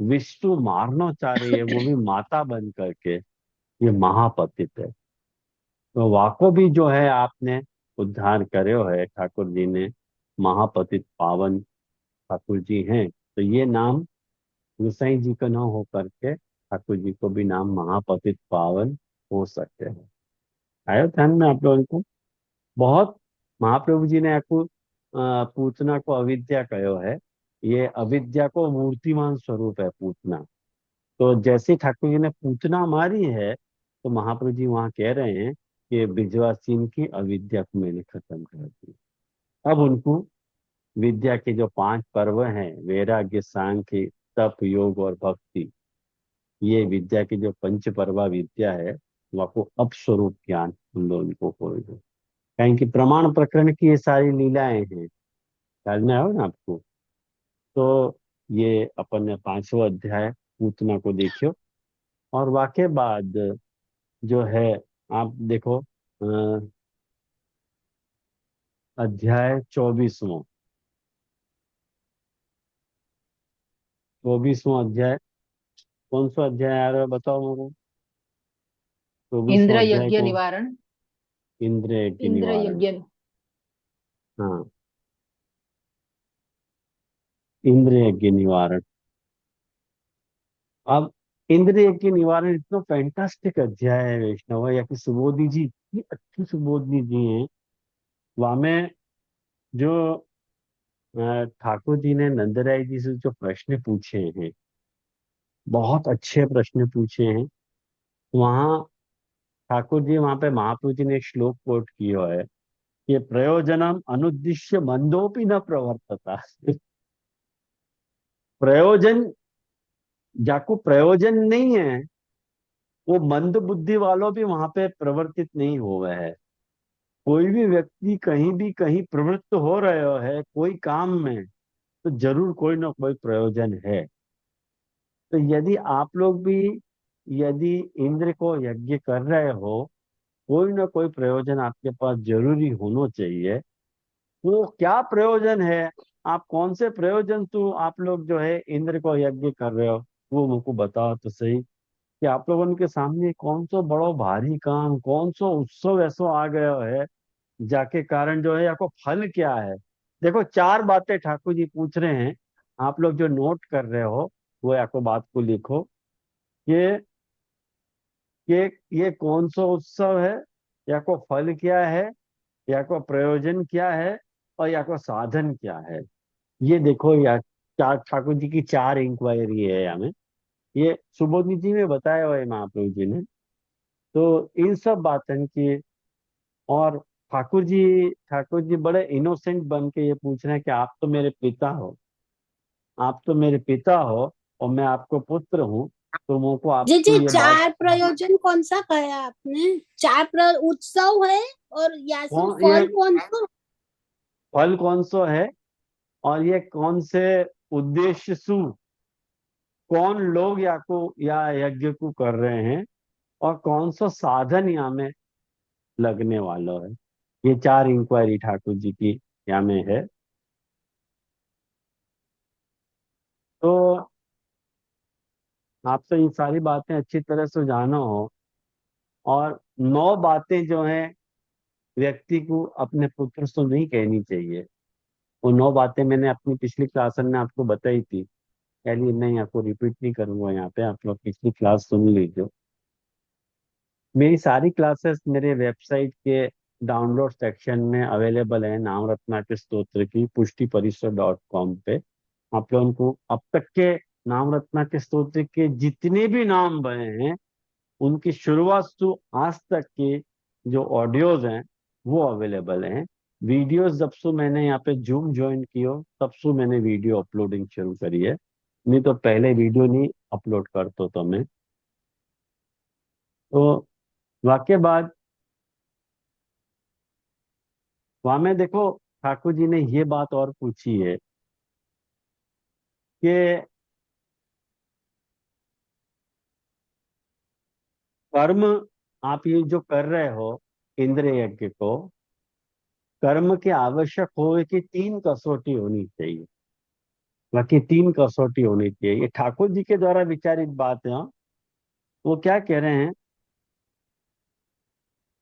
विष्णु मारना चाह रही है, वो भी माता बन करके। ये महापतित है। तो वाको भी जो है आपने उद्धार કર્યો है ठाकुर जी ने। महापतित पावन ठाकुर जी हैं, तो ये नाम गोसाई जी का न हो करके ठाकुर जी को भी नाम महापतित पावन हो सकते हैं। आयो ध्यान में आप लोगों को। बहुत महाप्रभु जी ने आपको पूतना को अविद्या कहो है। ये अविद्या को मूर्तिमान स्वरूप है पूतना। तो जैसे ठाकुर जी ने पूतना मारी है, तो महाप्रभु जी वहां कह रहे हैं कि विजयवासीन की अविद्या को मैंने खत्म कर दी। अब उनको विद्या के जो 5 पर्व हैं, वैराग्य, सांख्य, तप, योग और भक्ति, ये विद्या की जो पंच पर्वा विद्या है, वह को अपस्वरूप ज्ञान उन लोगों को हो गया। कहीं की प्रमाण प्रकरण की ये सारी लीलाएं हैं, समझ में आओ ना आपको। तो ये अपन ने 5वां अध्याय पूतना को देखियो। और वाके बाद जो है, आप देखो अध्याय 24वां। 24वां अध्याय कौन सा अध्याय आ रहा है बताओ मेरे को। 24वां इंद्र अध्याय यज्ञ को निवारण। इंद्रिय की इंद्र निवारण। यज्ञ। हाँ, इंद्रिय की निवारण। अब इंद्रिय की निवारण इतना फैंटास्टिक अध्याय है वैष्णव, या कि सुबोधि जी इतनी अच्छी सुबोधि जी हैं। वहां में जो ठाकुर जी ने नंदराय जी से जो प्रश्न पूछे हैं, बहुत अच्छे प्रश्न पूछे हैं। वहाँ ठाकुर जी वहां पे महाप्रभु जी ने एक श्लोक कोट किया है कि प्रयोजनम अनुद्दिश्य मंदोपि न प्रवर्तता। प्रयोजन, जाको प्रयोजन नहीं है, वो मंद बुद्धि वालों भी वहां पे प्रवर्तित नहीं हो गए हैं। कोई भी व्यक्ति कहीं भी कहीं प्रवृत्त हो रहे है कोई काम में, तो जरूर कोई ना कोई प्रयोजन है। तो यदि आप लोग भी यदि इंद्र को यज्ञ कर रहे हो, कोई ना कोई प्रयोजन आपके पास जरूरी होना चाहिए। वो क्या प्रयोजन है, आप कौन से प्रयोजन तो आप लोग जो है इंद्र को यज्ञ कर रहे हो, वो मुझको बताओ तो सही। कि आप लोगों के सामने कौन सो बड़ो भारी काम, कौन सो उत्सव ऐसो आ गया है, जाके कारण जो है आपको फल क्या है। देखो, चार बातें ठाकुर जी पूछ रहे हैं। आप लोग जो नोट कर रहे हो वो आपको बात को लिखो कि ये कौन सा उत्सव है, या को फल क्या है, या को प्रयोजन क्या है, और या को साधन क्या है। ये देखो, या चार ठाकुर जी की चार इंक्वायरी है हमें। ये सुबोधनी जी में बताया हुआ है महाप्रभु जी ने। तो इन सब बातन की, और ठाकुर जी बड़े इनोसेंट बन के ये पूछ रहे हैं कि आप तो मेरे पिता हो, आप तो मेरे पिता हो, और मैं आपको पुत्र हूँ, तो मुझको जी आपको जी, ये बात। चार प्रयोजन कौन सा कहा आपने? उत्सव है, और या फिर कौन ये फल कौन सा? फल कौन सा है, और ये कौन से उद्देश्य सु, कौन लोग या यज्ञ को कर रहे हैं, और कौन सा साधन यहाँ में लगने वाला है। ये चार इंक्वायरी ठाकुर जी की यहाँ में है। तो आप तो ये सारी बातें अच्छी तरह से जानो हो, और नौ बातें जो हैं व्यक्ति को अपने पुत्र से नहीं कहनी चाहिए। वो नौ बातें मैंने अपनी पिछली क्लास में आपको बताई थी। चलिए, नहीं, आपको रिपीट नहीं करूंगा यहाँ पे, आप लोग पिछली क्लास सुन लीजिए। मेरी सारी क्लासेस मेरे वेबसाइट के डाउनलोड सेक्शन में अवेलेबल है, नाम रत्नाकर स्तोत्र की पुष्टिपरिसर.com पे। आप लोगों को अब तक के नाम रत्नाकर स्तोत्र के जितने भी नाम बने हैं, उनकी शुरुआत से आज तक के जो ऑडियोज हैं वो अवेलेबल हैं। वीडियोस जब से मैंने यहाँ पे जूम ज्वाइन किया, तब से मैंने वीडियो अपलोडिंग शुरू करी है। नहीं तो पहले वीडियो नहीं अपलोड करता तो मैं। तो वाक्य बाद वहां में देखो, ठाकुर जी ने ये बात और पूछी है कि कर्म आप ये जो कर रहे हो, इंद्र यज्ञ को, कर्म के आवश्यक होए कि तीन कसौटी होनी चाहिए। बाकी तीन कसौटी होनी चाहिए, ये ठाकुर जी के द्वारा विचारित बात है। हाँ। वो क्या कह रहे हैं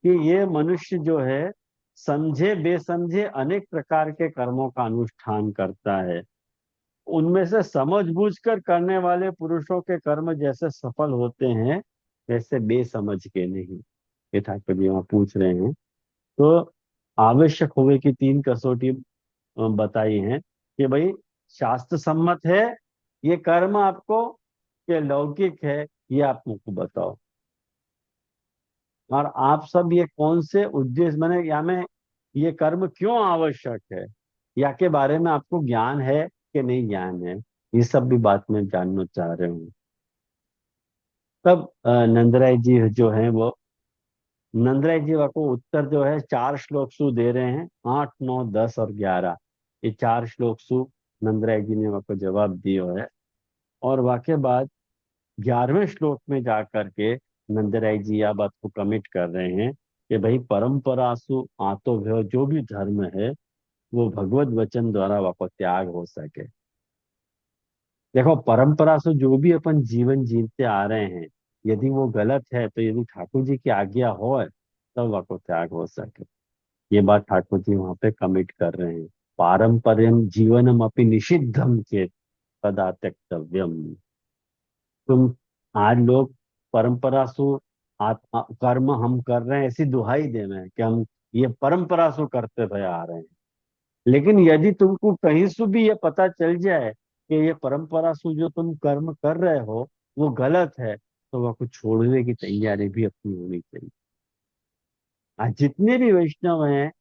कि ये मनुष्य जो है समझे बेसमझे अनेक प्रकार के कर्मों का अनुष्ठान करता है। उनमें से समझबूझ कर करने वाले पुरुषों के कर्म जैसे सफल होते हैं, वैसे बेसमझ के नहीं। ये ठाकुर जी वहां पूछ रहे हैं। तो आवश्यक हुए कि तीन कसौटी बताई हैं कि भाई, शास्त्र सम्मत है ये कर्म आपको, कि लौकिक है, ये आप मुझको बताओ। और आप सब ये कौन से उद्देश्य मैंने या में ये कर्म क्यों आवश्यक है, या के बारे में आपको ज्ञान है कि नहीं ज्ञान है, ये सब भी बात मैं जानना चाह रहे हूँ। तब नंदराय जी जो हैं वो, नंदराय जी को उत्तर जो है चार श्लोक सु दे रहे हैं, 8, 9, 10 और 11। ये चार श्लोक सु नंदराय जी ने वह को जवाब दिया है। और वाक्य बाद 11वें श्लोक में जा करके नंदराय जी यह बात को कमिट कर रहे हैं कि भाई, परंपरा सु आतो भय, जो भी धर्म है वो भगवत वचन द्वारा वह त्याग हो सके। देखो, परंपरा से जो भी अपन जीवन जीते आ रहे हैं, यदि वो गलत है, तो यदि ठाकुर जी की आज्ञा हो तब वह को त्याग हो सके। ये बात ठाकुर जी वहां पे कमिट कर रहे हैं। पारंपरिक जीवनम अपनी निषिद्धम चेत तदा त्यक्तव्यम। तुम आज लोग परंपरा सु आत्मा कर्म हम कर रहे हैं, ऐसी दुहाई दे रहे हैं कि हम ये परंपरा सु करते हुए आ रहे हैं। लेकिन यदि तुमको कहीं से भी ये पता चल जाए कि ये परंपरा से जो तुम कर्म कर रहे हो वो गलत है, तो वह कुछ छोड़ने की तैयारी भी अपनी होनी चाहिए। आज जितने भी वैष्णव हैं,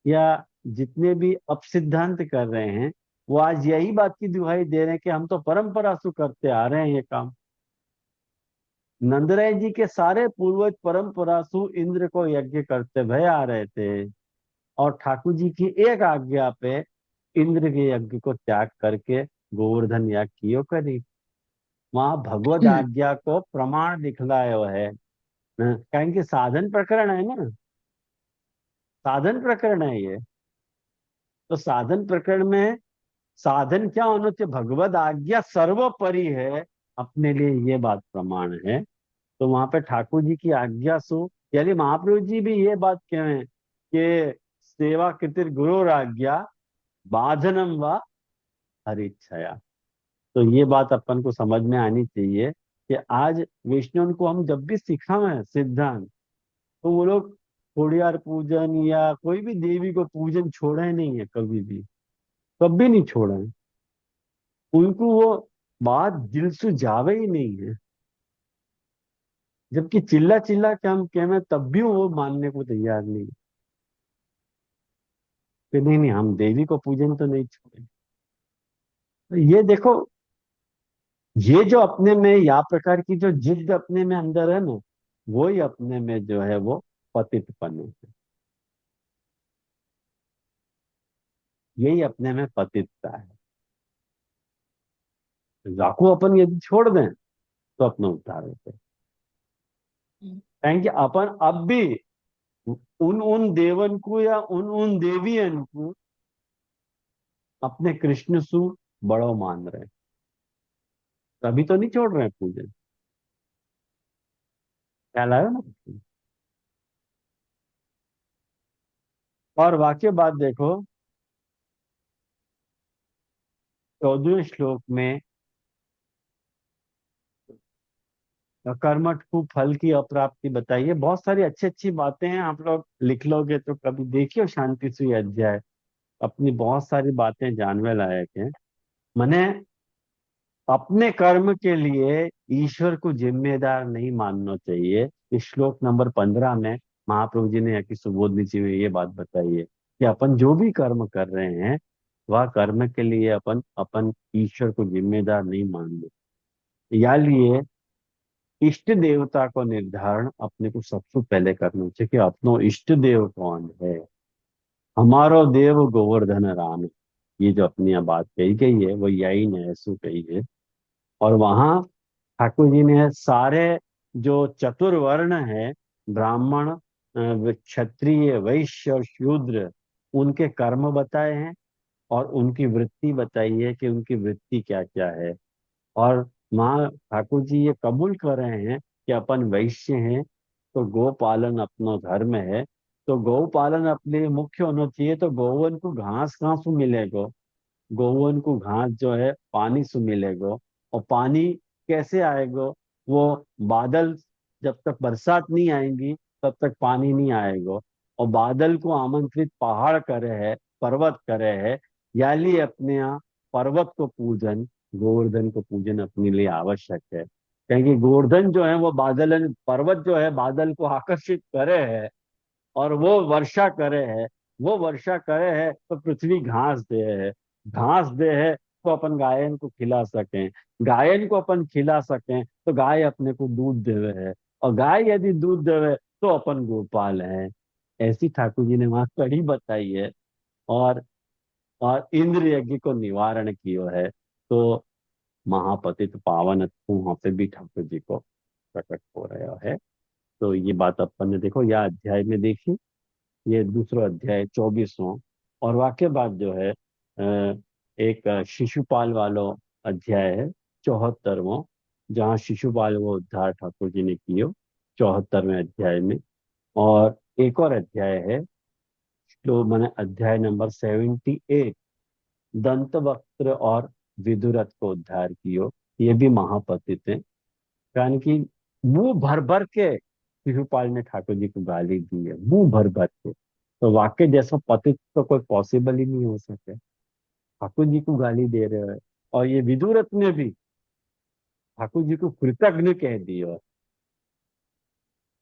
या जितने भी अपसिद्धांत कर रहे हैं, वो आज यही बात की दुहाई दे रहे हैं कि हम तो परंपरा से करते आ रहे हैं ये काम। नंदराय जी के सारे पूर्वज परंपरा से इंद्र को यज्ञ करते भय आ रहे थे, और ठाकुर जी की एक आज्ञा पे इंद्र के यज्ञ को त्याग करके गोवर्धन याग कियो करी। वहां भगवत आज्ञा को प्रमाण दिखलायो है न, कहें कि साधन प्रकरण है ना, साधन प्रकरण है ये। तो साधन प्रकरण में साधन क्या होना चाहिए, भगवत आज्ञा सर्वोपरि है, अपने लिए ये बात प्रमाण है। तो वहां पे ठाकुर जी की आज्ञा सु, यानी महाप्रभु जी भी ये बात कहें कि सेवा कृतिर गुरु आज्ञा बाधनम व हरिच्छया। तो ये बात अपन को समझ में आनी चाहिए कि आज वैष्णव को हम जब भी सिखावे सिद्धांत, तो वो लोग खोड़ियार पूजन या कोई भी देवी को पूजन छोड़े नहीं है, कभी नहीं छोड़े। उनको वो बात दिल से जावे ही नहीं है, जबकि चिल्ला चिल्ला के हम कहें तब भी वो मानने को तैयार नहीं है कि नहीं नहीं हम देवी को पूजन तो नहीं छोड़े। तो ये देखो, ये जो अपने में या प्रकार की जो जिद अपने में अंदर है ना, वो ही अपने में जो है वो पतितपन है, यही अपने में पतितता है। जाको अपन यदि छोड़ दें तो अपना उद्धार होते हैं। कि अपन अब भी उन उन देवन को या उन उन देवियन को अपने कृष्ण सु बड़ो मान रहे हैं, तभी तो नहीं छोड़ रहे हैं पूजन। ख्याल आयो ना। और वाक्य बात देखो, 14वें श्लोक में कर्मठ को फल की अप्राप्ति बताइए। बहुत सारी अच्छी अच्छी बातें हैं, आप लोग लिख लोगे तो कभी देखियो शांति से ये अध्याय, अपनी बहुत सारी बातें जानने लायक है। मैंने अपने कर्म के लिए ईश्वर को जिम्मेदार नहीं मानना चाहिए। इस श्लोक नंबर 15 में महाप्रभु जी ने या कि सुबोध जी में ये बात बताई है कि अपन जो भी कर्म कर रहे हैं वह कर्म के लिए अपन अपन ईश्वर को जिम्मेदार नहीं मानते। या लिए इष्ट देवता को निर्धारण अपने को सबसे पहले करना चाहिए कि अपनो इष्ट देव कौन है। हमारो देव गोवर्धन राम है। ये जो अपनी यहाँ बात कही गई है वो यही ने ऐसू कही है। और वहां ठाकुर जी ने सारे जो चतुर्वर्ण है, ब्राह्मण क्षत्रिय वैश्य और शूद्र, उनके कर्म बताए हैं और उनकी वृत्ति बताई है कि उनकी वृत्ति क्या क्या है। और माँ ठाकुर जी ये कबूल कर रहे हैं कि अपन वैश्य हैं तो गौ पालन अपना धर्म है। तो गौ पालन अपने लिए मुख्य होना चाहिए। तो गौवन को घास कहाँ से मिलेगा? गौवन को घास जो है पानी से मिलेगा। और पानी कैसे आएगा? वो बादल, जब तक बरसात नहीं आएंगी तब तक पानी नहीं आएगा। और बादल को आमंत्रित पहाड़ करे है, पर्वत करे है। याली अपने यहाँ पर्वत को पूजन, गोवर्धन को पूजन अपने लिए आवश्यक है। क्योंकि गोवर्धन जो है वो बादल, पर्वत जो है बादल को आकर्षित करे है और वो वर्षा करे है। वो वर्षा करे है तो पृथ्वी घास दे है, घास दे है तो अपन गायन को खिला सकें, गायन को अपन खिला सकें तो गाय अपने को दूध देवे है, और गाय यदि दूध देवे तो अपन गोपाल हैं। ऐसी ठाकुर जी ने वहां कड़ी बताई है। और इंद्र यज्ञ को निवारण किया है। तो महापतित पावन वहां पे भी ठाकुर जी को प्रकट हो रहा है। तो ये बात अपन ने देखो यह अध्याय में देखी। ये दूसरा अध्याय 24वां। और वाक्य बात जो है एक शिशुपाल वालो अध्याय है, 74वां, जहाँ शिशुपाल वो उद्धार ठाकुर जी ने कियो 74वें अध्याय में। और एक और अध्याय है, तो मैंने अध्याय नंबर 78, दंत वक्त्र और विदुरथ को उद्धार कियो। ये भी महापतित है, कारण कि मुंह भर भर के शिशुपाल ने ठाकुर जी को गाली दी है, मुंह भर भर के। तो वाक्य जैसा पतित तो कोई पॉसिबल ही नहीं हो सके, ठाकुर जी को गाली दे रहे हैं। और ये विदुरथ ने भी ठाकुर जी को कृतज्ञ कह दिया।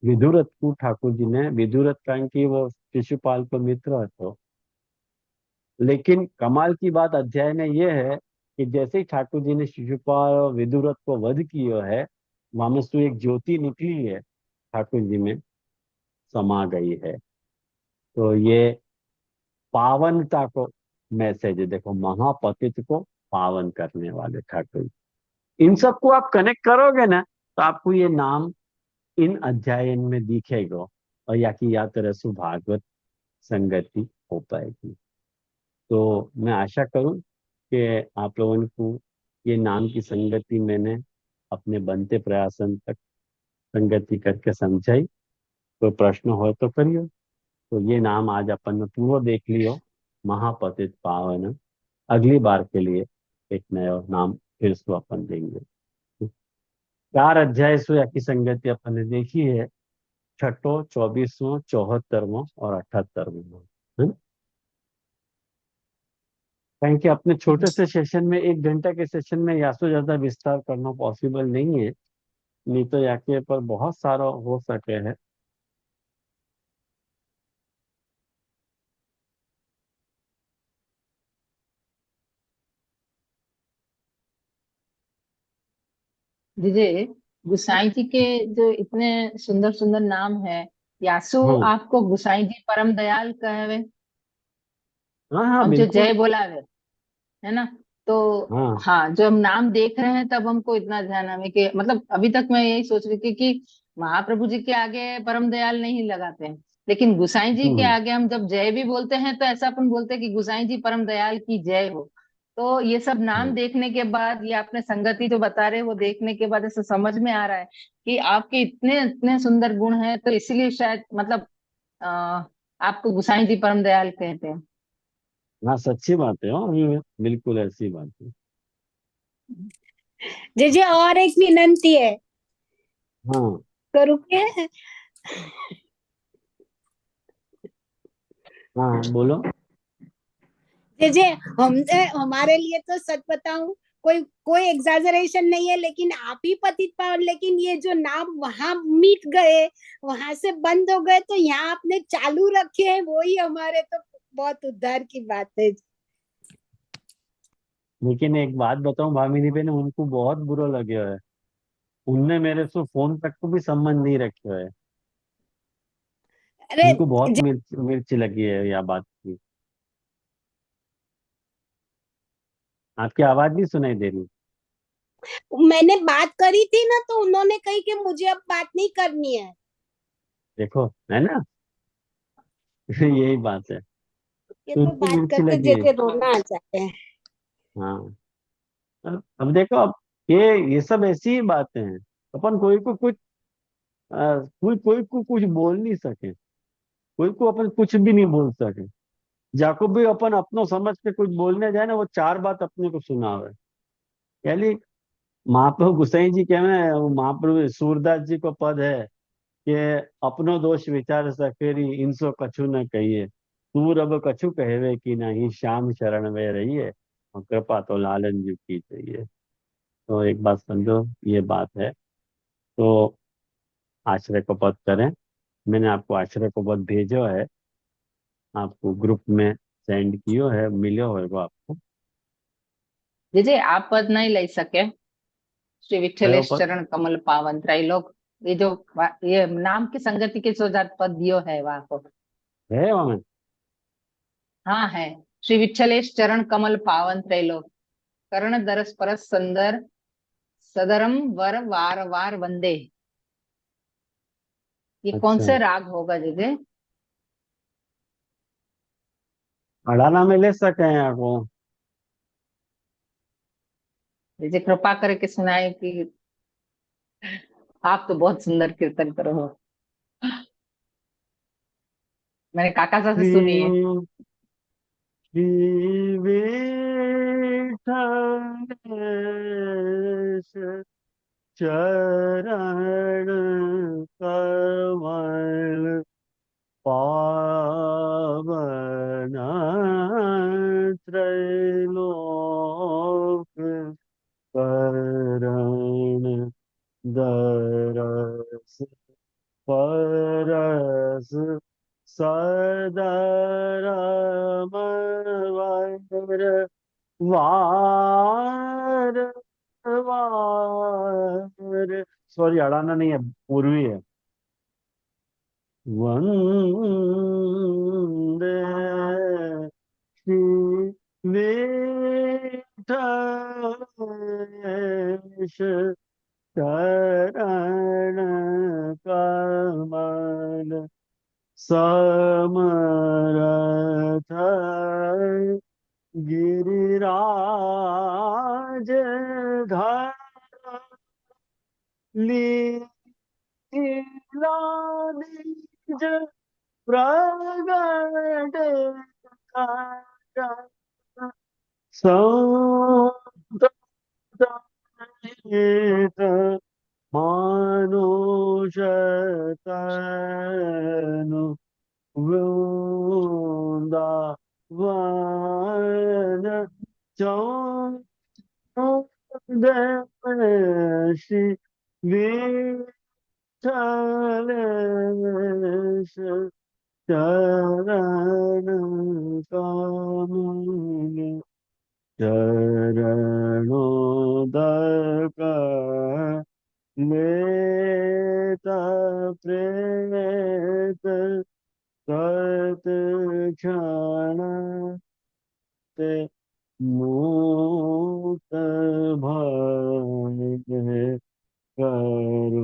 विदुरथ को ठाकुर जी ने, विदुरथ कारण कि वो शिशुपाल को मित्र था। लेकिन कमाल की बात अध्याय में ये है कि जैसे ही ठाकुर जी ने शिशुपाल और विदुरथ को वध किया है, वहां में से एक ज्योति निकली है, ठाकुर जी में समा गई है। तो ये पावनता को मैसेज है। देखो, महापतित को पावन करने वाले ठाकुर, इन सबको आप कनेक्ट करोगे ना तो आपको ये नाम इन अध्यायन में दिखेगा। और या कि या तो रसु भागवत संगति हो पाएगी। तो मैं आशा करूं कि आप लोगों को ये नाम की संगति मैंने अपने बनते प्रयासन तक संगति करके समझाई। कोई प्रश्न हो तो करियो। तो ये नाम आज अपन ने पूरा देख लियो, महापतित पावन। अगली बार के लिए एक नया नाम फिर से अपन देंगे। 4 अध्याय सो या की संगति अपन ने देखी है, छठो, 24वां, 74वां और 78वां, है ना? कारण कि अपने छोटे से सेशन में, 1 घंटा के सेशन में या तो ज्यादा विस्तार करना पॉसिबल नहीं है, नहीं तो याके पर बहुत सारा हो सके है। दीदी, गुसाई जी के जो इतने सुंदर सुंदर नाम है, यासु हाँ आपको गुसाई जी परम दयाल कहे, हाँ हाँ हम जो बिल्कुल। जय बोलावे, है ना? तो हाँ हाँ, जो हम नाम देख रहे हैं तब हमको इतना ध्यान हमें कि मतलब अभी तक मैं यही सोच रही थी कि महाप्रभु जी के आगे परम दयाल नहीं लगाते हैं, लेकिन गुसाई जी के हम्म आगे हम जब जय भी बोलते हैं तो ऐसा अपन बोलते हैं कि गुसाई जी परम दयाल की जय हो। तो ये सब नाम हम्म। देखने के बाद, ये आपने संगति जो बता रहे हैं, वो देखने के बाद ऐसा समझ में आ रहा है कि आपके इतने इतने सुंदर गुण हैं, तो इसलिए शायद मतलब आपको गुसाई जी परम दयाल कहते हैं। हाँ सच्ची बात है, ये बिल्कुल ऐसी बात है। जी और एक विनंती है, हाँ करूँ क्या? हाँ बोलो। जी हमारे लिए तो सच बताऊं, कोई कोई एग्जैजरेशन नहीं है, लेकिन आप ही पतित पावन, लेकिन ये जो नाम वहां मिट गए, वहां से बंद हो गए, तो यहाँ आपने चालू रखे हैं, वही हमारे तो बहुत उद्धार की बात है। लेकिन एक बात बताऊं भामिनी बहन, उनको बहुत बुरा लगे है। उनने मेरे से फोन तक को भी संबंध नहीं रखे है। अरे उनको बहुत मिर्च मिर्च लगी है यह बात की। आपकी आवाज नहीं सुनाई दे रही। मैंने बात करी थी ना, तो उन्होंने कही कि मुझे अब बात नहीं करनी है। देखो, है ना? यही बात है। ये तो तो उनको बात मिर्ची करके लगी है। जैसे रोना आ जाता है। हाँ। अब देखो, अब ये सब ऐसी ही बातें हैं। अपन कोई को कुछ कोई कोई को कुछ बोल नहीं सके, कोई को अपन कुछ भी नहीं बोल सके। जाको भी अपन अपनो समझ के कुछ बोलने जाए ना, वो 4 बात अपने को सुनावे। यानी महाप्रभु गुसाई जी के में, वो महाप्रभु सूरदास जी को पद है कि अपनो दोष विचार सकेरी, इनसो कछु न कहिए, तू रब कछु कहवे कि नहीं, श्याम शरण में रहिए, और कृपा तो लालन जी की चाहिए। तो एक बात समझो, ये बात है। तो आश्रय को पद करें। मैंने आपको आश्रय को पद भेजो है, आपको ग्रुप में सेंड कियो है, मिलो होगा आपको। दीदी, आप पद नहीं ले सके, श्री कयो विठलेश पद चरण कमल पावन त्रैलोक, ये जो ये नाम की संगति के सोजात पद दियो है वहां को। है वहां? हाँ है। श्री विठलेश चरण कमल पावन त्रैलोक, कर्ण दरस परस संदर, सदरम वर वार वार वंदे। ये कौन अच्छा, से राग होगा दीदी? अड़ाना में ले सके हैं आपको। दीदी कृपा करके सुनाए कि आप तो बहुत सुंदर कीर्तन करो हो। मैंने काका साहब से सुनी है। श्री श्री विठलेश चरण कमल पावन, त्रैलोक करण दरस परस सदरम वर वार वार। सॉरी, अड़ाना नहीं है, पूर्वी है। वंदे श्री विठलेश चरण कमल समरथ गिरिराज धर निज प्रगट कर संत सहित मानुष तनु वृंदावन चौदशी विठलेश चरण कमल चरणोदक लेता प्रेत सत क्षण ते मुक्त भय करुणामय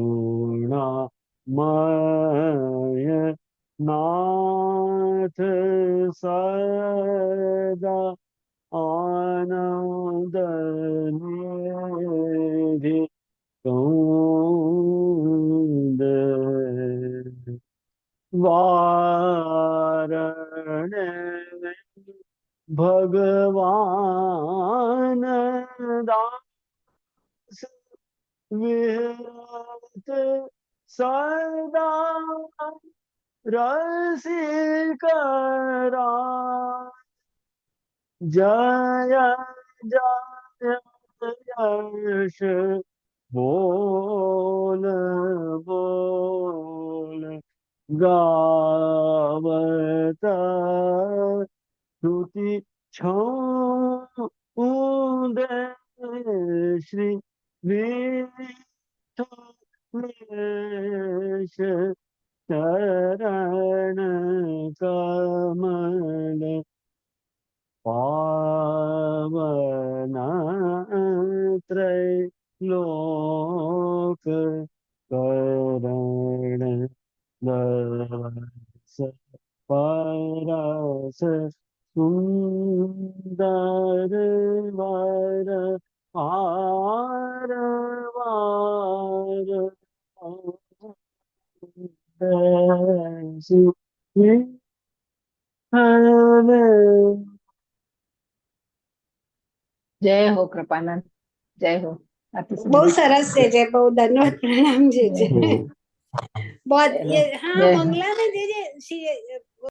नाथ सदा आनंद निधि कुंद वारण भगवान दास विहत सदा रसिक जय जय यश बोल बोल गावत श्रुति छूंद श्री विठलेश चरण कमल पावन त्रैलोक करण दरस परस सुंदर वर आर वार ऐसी हमें जय हो कृपानंद, जय हो। अति બહુ सुंदर। સરસ છે જે બહુ ધન્યવાદ પ્રણામ જે जय हो। बहुत चलो, ये हाँ जय हो। मंगला में जे जे